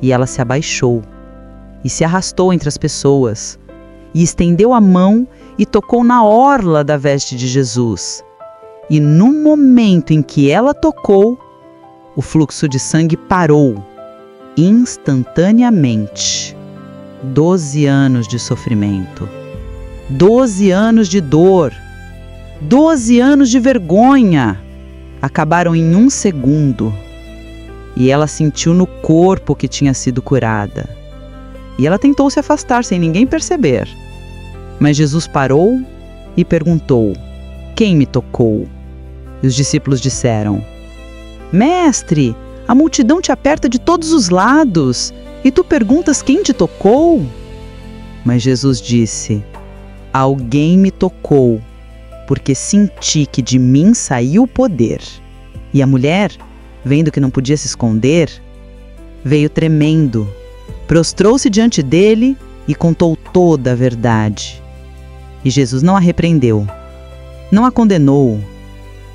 E ela se abaixou e se arrastou entre as pessoas e estendeu a mão e tocou na orla da veste de Jesus. E no momento em que ela tocou, o fluxo de sangue parou instantaneamente. 12 anos de sofrimento, 12 anos de dor, 12 anos de vergonha acabaram em um segundo. E ela sentiu no corpo que tinha sido curada. E ela tentou se afastar sem ninguém perceber. Mas Jesus parou e perguntou: quem me tocou? E os discípulos disseram: Mestre, a multidão te aperta de todos os lados, e tu perguntas quem te tocou? Mas Jesus disse: alguém me tocou, porque senti que de mim saiu o poder. E a mulher, vendo que não podia se esconder, veio tremendo, prostrou-se diante dele e contou toda a verdade. E Jesus não a repreendeu, não a condenou,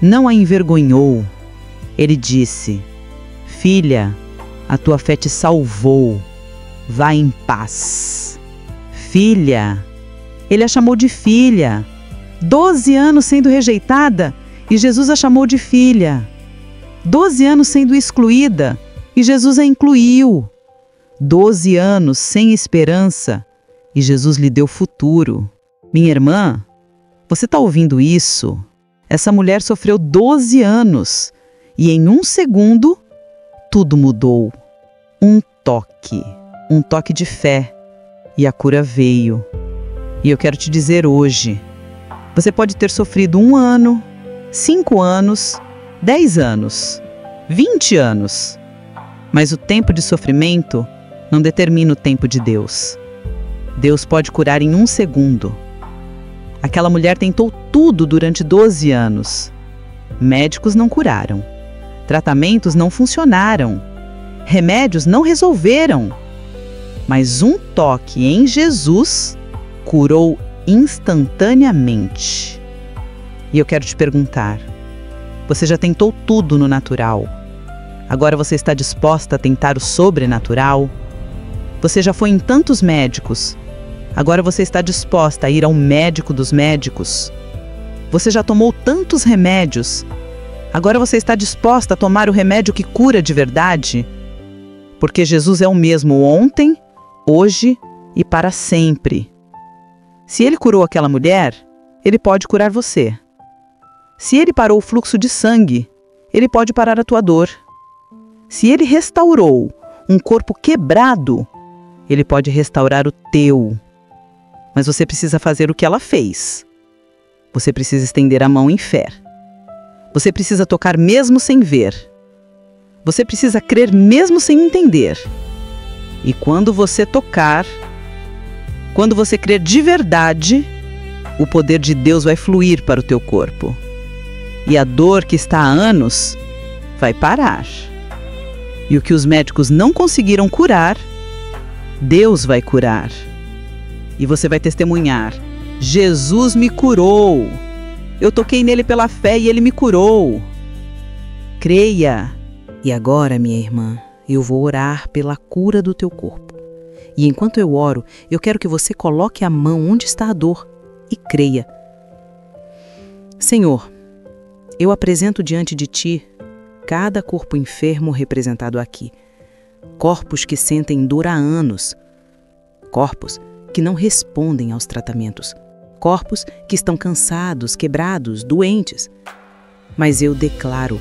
não a envergonhou. Ele disse: filha, a tua fé te salvou, vá em paz. Filha, ele a chamou de filha. 12 anos sendo rejeitada e Jesus a chamou de filha. 12 anos sendo excluída e Jesus a incluiu. 12 anos sem esperança e Jesus lhe deu futuro. Minha irmã, você está ouvindo isso? Essa mulher sofreu 12 anos e em um segundo tudo mudou. Um toque de fé, e a cura veio. E eu quero te dizer hoje, você pode ter sofrido 1 ano, 5 anos, 10 anos, 20 anos, mas o tempo de sofrimento não determina o tempo de Deus. Deus pode curar em 1 segundo. Aquela mulher tentou tudo durante 12 anos. Médicos não curaram. Tratamentos não funcionaram. Remédios não resolveram. Mas um toque em Jesus curou instantaneamente. E eu quero te perguntar: você já tentou tudo no natural? Agora você está disposta a tentar o sobrenatural? Você já foi em tantos médicos. Agora você está disposta a ir ao médico dos médicos? Você já tomou tantos remédios. Agora você está disposta a tomar o remédio que cura de verdade? Porque Jesus é o mesmo ontem, hoje e para sempre. Se ele curou aquela mulher, ele pode curar você. Se ele parou o fluxo de sangue, ele pode parar a tua dor. Se ele restaurou um corpo quebrado, ele pode restaurar o teu. Mas você precisa fazer o que ela fez. Você precisa estender a mão em fé. Você precisa tocar mesmo sem ver. Você precisa crer mesmo sem entender. E quando você tocar, quando você crer de verdade, o poder de Deus vai fluir para o teu corpo. E a dor que está há anos vai parar. E o que os médicos não conseguiram curar, Deus vai curar. E você vai testemunhar: Jesus me curou. Eu toquei nele pela fé e ele me curou. Creia. E agora, minha irmã, eu vou orar pela cura do teu corpo. E enquanto eu oro, eu quero que você coloque a mão onde está a dor e creia. Senhor, eu apresento diante de Ti cada corpo enfermo representado aqui. Corpos que sentem dor há anos. Corpos que não respondem aos tratamentos. Corpos que estão cansados, quebrados, doentes. Mas eu declaro: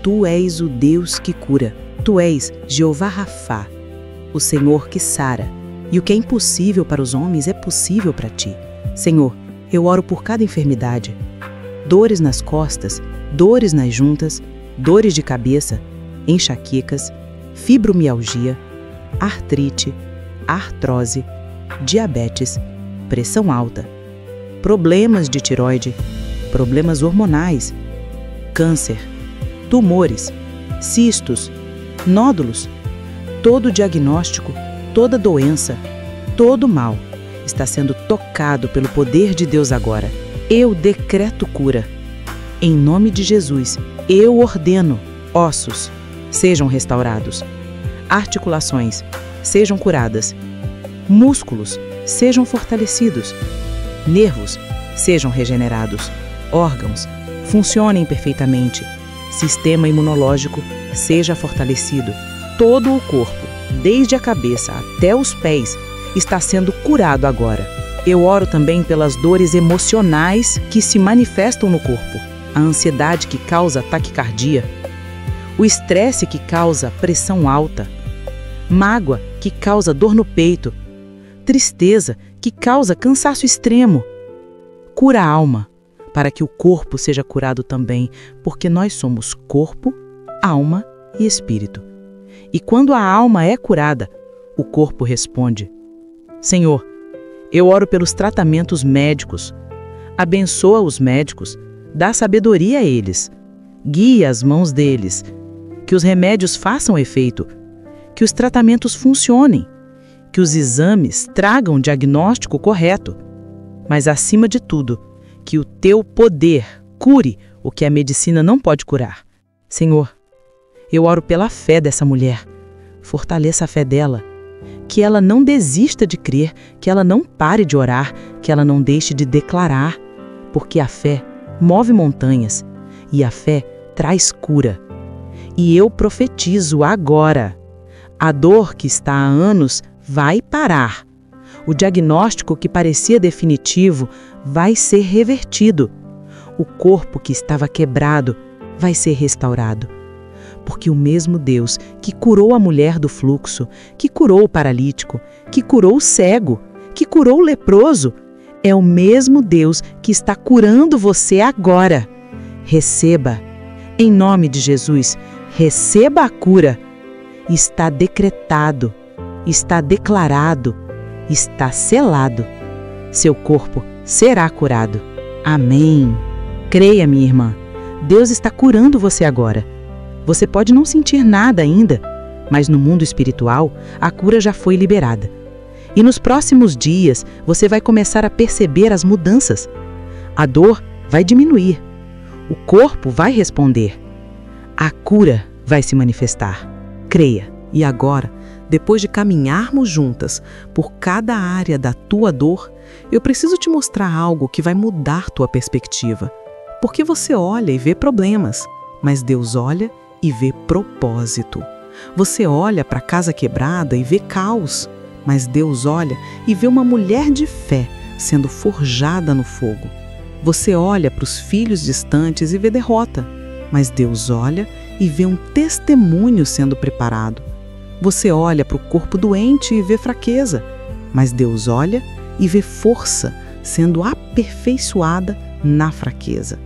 Tu és o Deus que cura. Tu és Jeová Rafá, o Senhor que sara. E o que é impossível para os homens é possível para Ti. Senhor, eu oro por cada enfermidade. Dores nas costas, dores nas juntas, dores de cabeça, enxaquecas, fibromialgia, artrite, artrose, diabetes, pressão alta, problemas de tireoide, problemas hormonais, câncer, tumores, cistos, nódulos. Todo diagnóstico, toda doença, todo mal está sendo tocado pelo poder de Deus agora. Eu decreto cura. Em nome de Jesus, eu ordeno: ossos sejam restaurados, articulações sejam curadas, músculos sejam fortalecidos, nervos sejam regenerados, órgãos funcionem perfeitamente, sistema imunológico seja fortalecido. Todo o corpo, desde a cabeça até os pés, está sendo curado agora. Eu oro também pelas dores emocionais que se manifestam no corpo, a ansiedade que causa taquicardia, o estresse que causa pressão alta, mágoa que causa dor no peito, tristeza que causa cansaço extremo. Cura a alma, para que o corpo seja curado também, porque nós somos corpo, alma e espírito. E quando a alma é curada, o corpo responde. Senhor, eu oro pelos tratamentos médicos. Abençoa os médicos, dá sabedoria a eles, guia as mãos deles, que os remédios façam efeito, que os tratamentos funcionem, que os exames tragam o diagnóstico correto, mas acima de tudo, que o teu poder cure o que a medicina não pode curar. Senhor, eu oro pela fé dessa mulher. Fortaleça a fé dela. Que ela não desista de crer, que ela não pare de orar, que ela não deixe de declarar, porque a fé move montanhas e a fé traz cura. E eu profetizo agora: a dor que está há anos vai parar. O diagnóstico que parecia definitivo vai ser revertido. O corpo que estava quebrado vai ser restaurado. Porque o mesmo Deus que curou a mulher do fluxo, que curou o paralítico, que curou o cego, que curou o leproso, é o mesmo Deus que está curando você agora. Receba, em nome de Jesus, receba a cura. Está decretado, está declarado, está selado. Seu corpo será curado. Amém. Creia, minha irmã, Deus está curando você agora. Você pode não sentir nada ainda, mas no mundo espiritual, a cura já foi liberada. E nos próximos dias, você vai começar a perceber as mudanças. A dor vai diminuir. O corpo vai responder. A cura vai se manifestar. Creia. E agora, depois de caminharmos juntas por cada área da tua dor, eu preciso te mostrar algo que vai mudar tua perspectiva. Porque você olha e vê problemas, mas Deus olha e vê propósito. Você olha para a casa quebrada e vê caos, mas Deus olha e vê uma mulher de fé sendo forjada no fogo. Você olha para os filhos distantes e vê derrota, mas Deus olha e vê um testemunho sendo preparado. Você olha para o corpo doente e vê fraqueza, mas Deus olha e vê força sendo aperfeiçoada na fraqueza.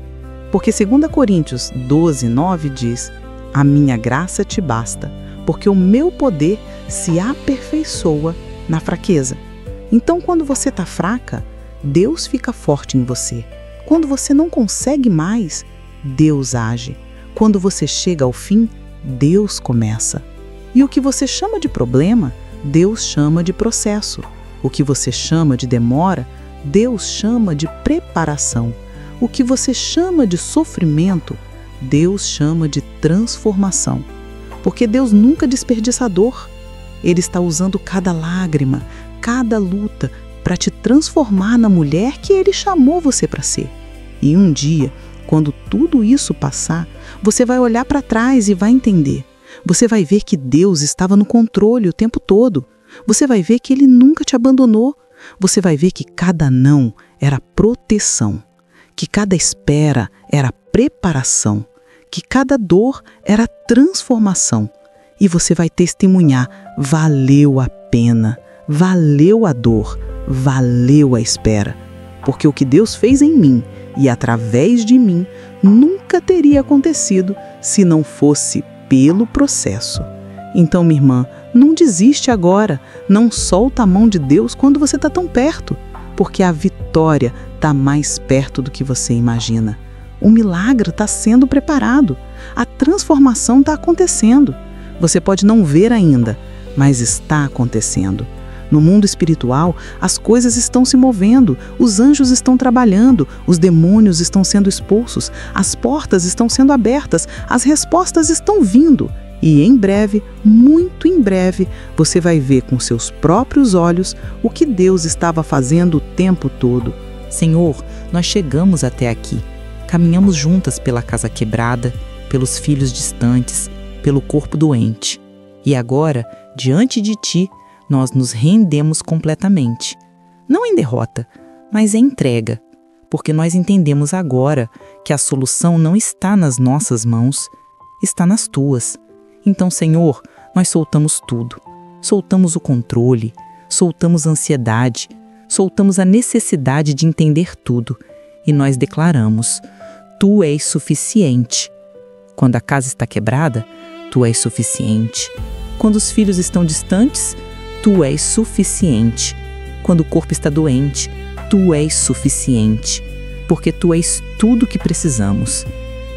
Porque 2 Coríntios 12:9 diz: a minha graça te basta, porque o meu poder se aperfeiçoa na fraqueza. Então, quando você está fraca, Deus fica forte em você. Quando você não consegue mais, Deus age. Quando você chega ao fim, Deus começa. E o que você chama de problema, Deus chama de processo. O que você chama de demora, Deus chama de preparação. O que você chama de sofrimento, Deus chama de transformação. Porque Deus nunca desperdiça a dor. Ele está usando cada lágrima, cada luta, para te transformar na mulher que Ele chamou você para ser. E um dia, quando tudo isso passar, você vai olhar para trás e vai entender. Você vai ver que Deus estava no controle o tempo todo. Você vai ver que Ele nunca te abandonou. Você vai ver que cada não era proteção, que cada espera era preparação, que cada dor era transformação. E você vai testemunhar, valeu a pena, valeu a dor, valeu a espera. Porque o que Deus fez em mim e através de mim nunca teria acontecido se não fosse pelo processo. Então, minha irmã, não desiste agora, não solta a mão de Deus quando você está tão perto, porque a vitória está mais perto do que você imagina. O milagre está sendo preparado, a transformação está acontecendo. Você pode não ver ainda, mas está acontecendo. No mundo espiritual, as coisas estão se movendo, os anjos estão trabalhando, os demônios estão sendo expulsos, as portas estão sendo abertas, as respostas estão vindo. E em breve, muito em breve, você vai ver com seus próprios olhos o que Deus estava fazendo o tempo todo. Senhor, nós chegamos até aqui. Caminhamos juntas pela casa quebrada, pelos filhos distantes, pelo corpo doente. E agora, diante de Ti, nós nos rendemos completamente. Não em derrota, mas em entrega, porque nós entendemos agora que a solução não está nas nossas mãos, está nas Tuas. Então, Senhor, nós soltamos tudo. Soltamos o controle, soltamos a ansiedade, soltamos a necessidade de entender tudo. E nós declaramos, Tu és suficiente. Quando a casa está quebrada, Tu és suficiente. Quando os filhos estão distantes, Tu és suficiente. Quando o corpo está doente, Tu és suficiente. Porque Tu és tudo o que precisamos.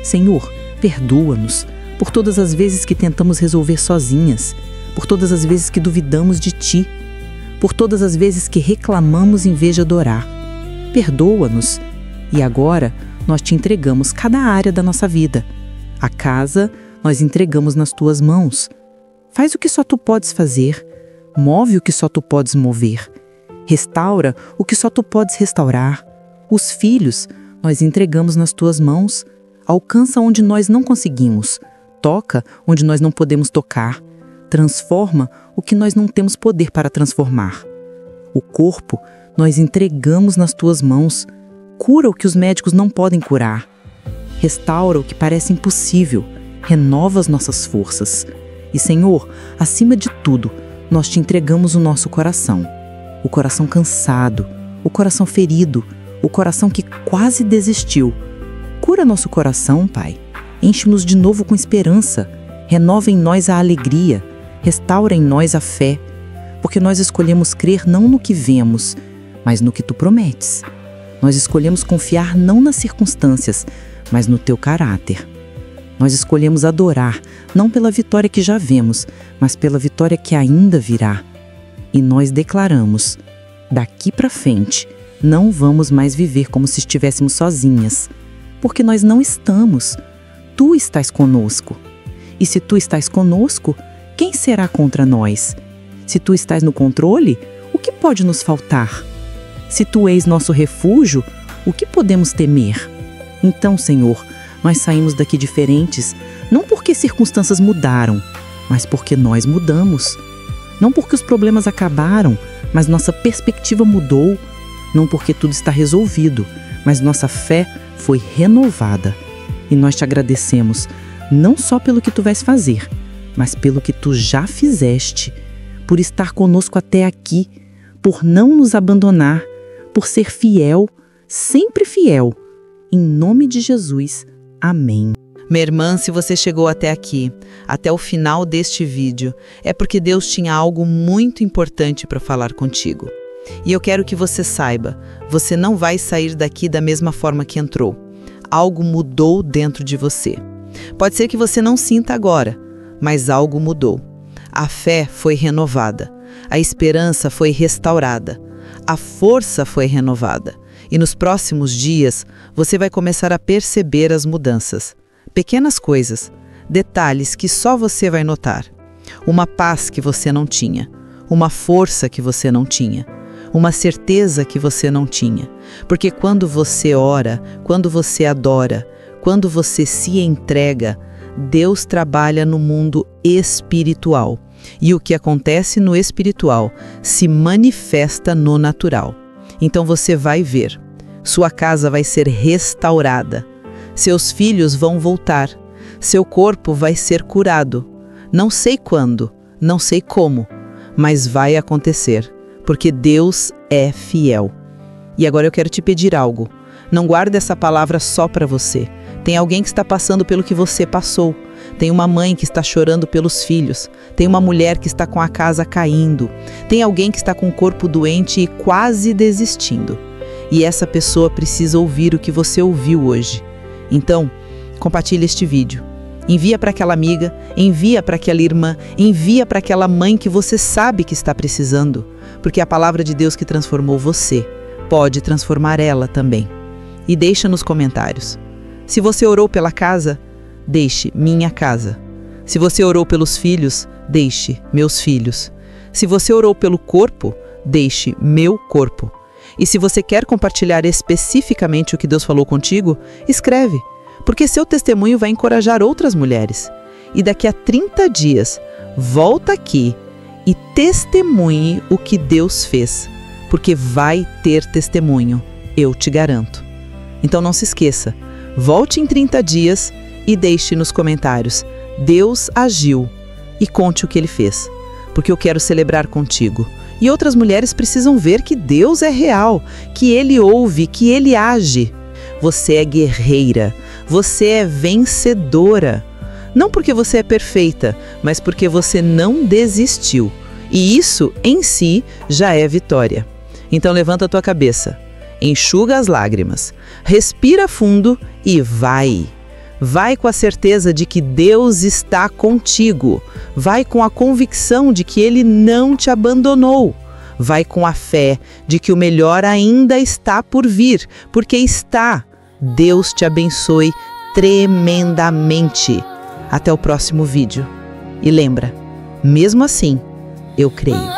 Senhor, perdoa-nos por todas as vezes que tentamos resolver sozinhas, por todas as vezes que duvidamos de Ti, por todas as vezes que reclamamos em vez de adorar. Perdoa-nos. E agora nós Te entregamos cada área da nossa vida. A casa nós entregamos nas Tuas mãos. Faz o que só Tu podes fazer. Move o que só Tu podes mover. Restaura o que só Tu podes restaurar. Os filhos nós entregamos nas Tuas mãos. Alcança onde nós não conseguimos. Toca onde nós não podemos tocar. Transforma o que nós não temos poder para transformar. O corpo nós entregamos nas Tuas mãos. Cura o que os médicos não podem curar. Restaura o que parece impossível. Renova as nossas forças. E, Senhor, acima de tudo, nós Te entregamos o nosso coração. O coração cansado, o coração ferido, o coração que quase desistiu. Cura nosso coração, Pai. Enche-nos de novo com esperança. Renova em nós a alegria. Restaura em nós a fé. Porque nós escolhemos crer não no que vemos, mas no que Tu prometes. Nós escolhemos confiar não nas circunstâncias, mas no Teu caráter. Nós escolhemos adorar, não pela vitória que já vemos, mas pela vitória que ainda virá. E nós declaramos, daqui para frente, não vamos mais viver como se estivéssemos sozinhas, porque nós não estamos. Tu estás conosco. E se Tu estás conosco, quem será contra nós? Se Tu estás no controle, o que pode nos faltar? Se Tu és nosso refúgio, o que podemos temer? Então, Senhor, nós saímos daqui diferentes, não porque circunstâncias mudaram, mas porque nós mudamos. Não porque os problemas acabaram, mas nossa perspectiva mudou. Não porque tudo está resolvido, mas nossa fé foi renovada. E nós Te agradecemos, não só pelo que Tu vais fazer, mas pelo que Tu já fizeste, por estar conosco até aqui, por não nos abandonar, por ser fiel, sempre fiel. Em nome de Jesus. Amém. Minha irmã, se você chegou até aqui, até o final deste vídeo, é porque Deus tinha algo muito importante para falar contigo. E eu quero que você saiba, você não vai sair daqui da mesma forma que entrou. Algo mudou dentro de você. Pode ser que você não sinta agora, mas algo mudou. A fé foi renovada, a esperança foi restaurada, a força foi renovada. E nos próximos dias, você vai começar a perceber as mudanças. Pequenas coisas, detalhes que só você vai notar. Uma paz que você não tinha, uma força que você não tinha, uma certeza que você não tinha. Porque quando você ora, quando você adora, quando você se entrega, Deus trabalha no mundo espiritual. E o que acontece no espiritual se manifesta no natural. Então você vai ver. Sua casa vai ser restaurada. Seus filhos vão voltar. Seu corpo vai ser curado. Não sei quando, não sei como, mas vai acontecer, porque Deus é fiel. E agora eu quero te pedir algo. Não guarde essa palavra só para você. Tem alguém que está passando pelo que você passou. Tem uma mãe que está chorando pelos filhos. Tem uma mulher que está com a casa caindo. Tem alguém que está com o corpo doente e quase desistindo. E essa pessoa precisa ouvir o que você ouviu hoje. Então, compartilhe este vídeo. Envia para aquela amiga, envia para aquela irmã, envia para aquela mãe que você sabe que está precisando. Porque a palavra de Deus que transformou você pode transformar ela também. E deixa nos comentários. Se você orou pela casa, deixe minha casa. Se você orou pelos filhos, deixe meus filhos. Se você orou pelo corpo, deixe meu corpo. E se você quer compartilhar especificamente o que Deus falou contigo, escreve, porque seu testemunho vai encorajar outras mulheres. E daqui a 30 dias, volta aqui e testemunhe o que Deus fez, porque vai ter testemunho, eu te garanto. Então não se esqueça, volte em 30 dias e deixe nos comentários, Deus agiu, e conte o que Ele fez, porque eu quero celebrar contigo. E outras mulheres precisam ver que Deus é real, que Ele ouve, que Ele age. Você é guerreira, você é vencedora. Não porque você é perfeita, mas porque você não desistiu. E isso, em si, já é vitória. Então levanta a tua cabeça, enxuga as lágrimas, respira fundo e vai. Vai com a certeza de que Deus está contigo. Vai com a convicção de que Ele não te abandonou. Vai com a fé de que o melhor ainda está por vir, porque está. Deus te abençoe tremendamente. Até o próximo vídeo. E lembra, mesmo assim, eu creio.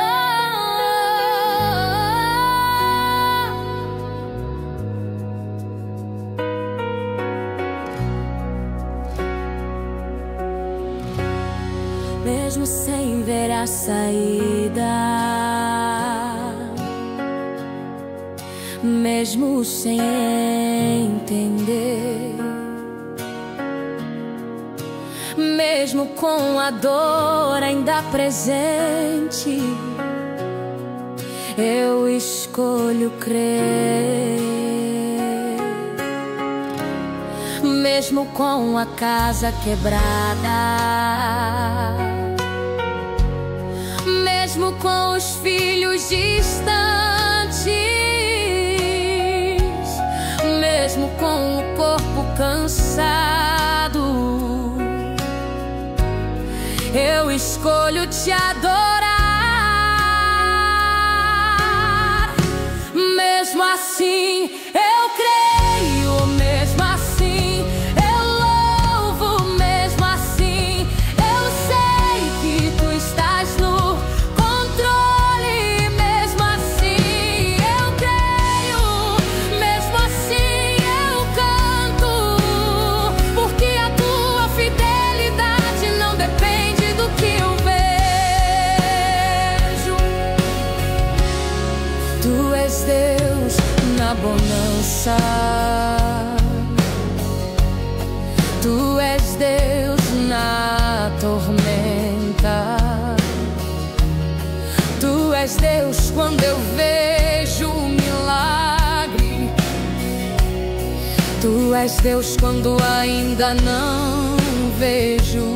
Mesmo sem ver a saída, mesmo sem entender, mesmo com a dor ainda presente, eu escolho crer. Mesmo com a casa quebrada, mesmo com os filhos distantes, mesmo com o corpo cansado, eu escolho te adorar. Mesmo assim, eu creio, mesmo assim, eu louvo, mesmo assim, eu sei que tu estás no controle. Mesmo assim, eu creio, mesmo assim, eu canto, porque a tua fidelidade não depende do que eu vejo. Tu és Deus na bonança, tu és Deus na tormenta, tu és Deus quando eu vejo um milagre, tu és Deus quando ainda não vejo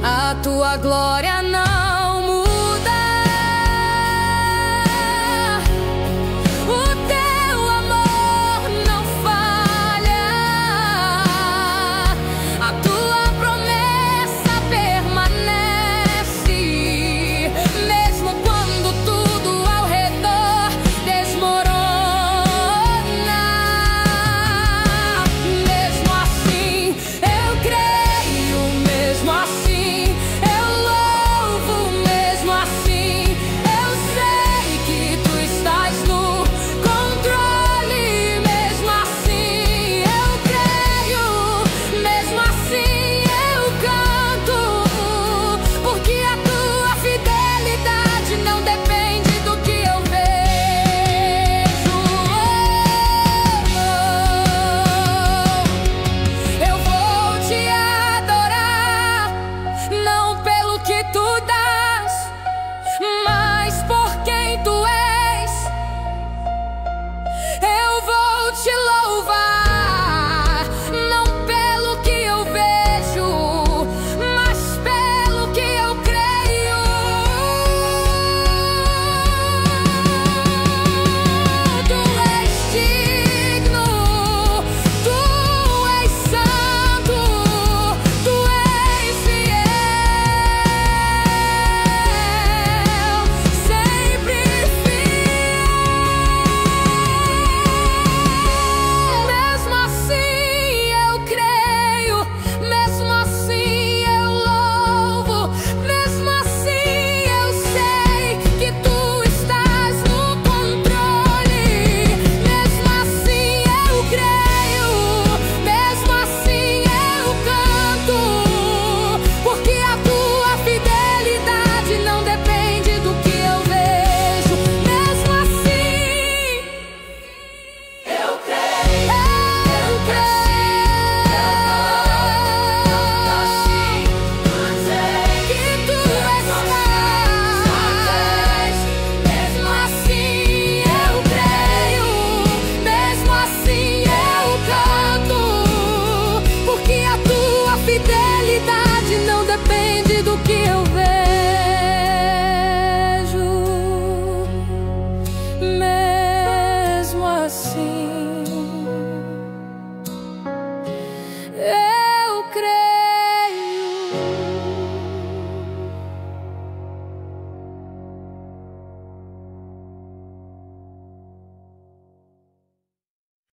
a tua glória, não.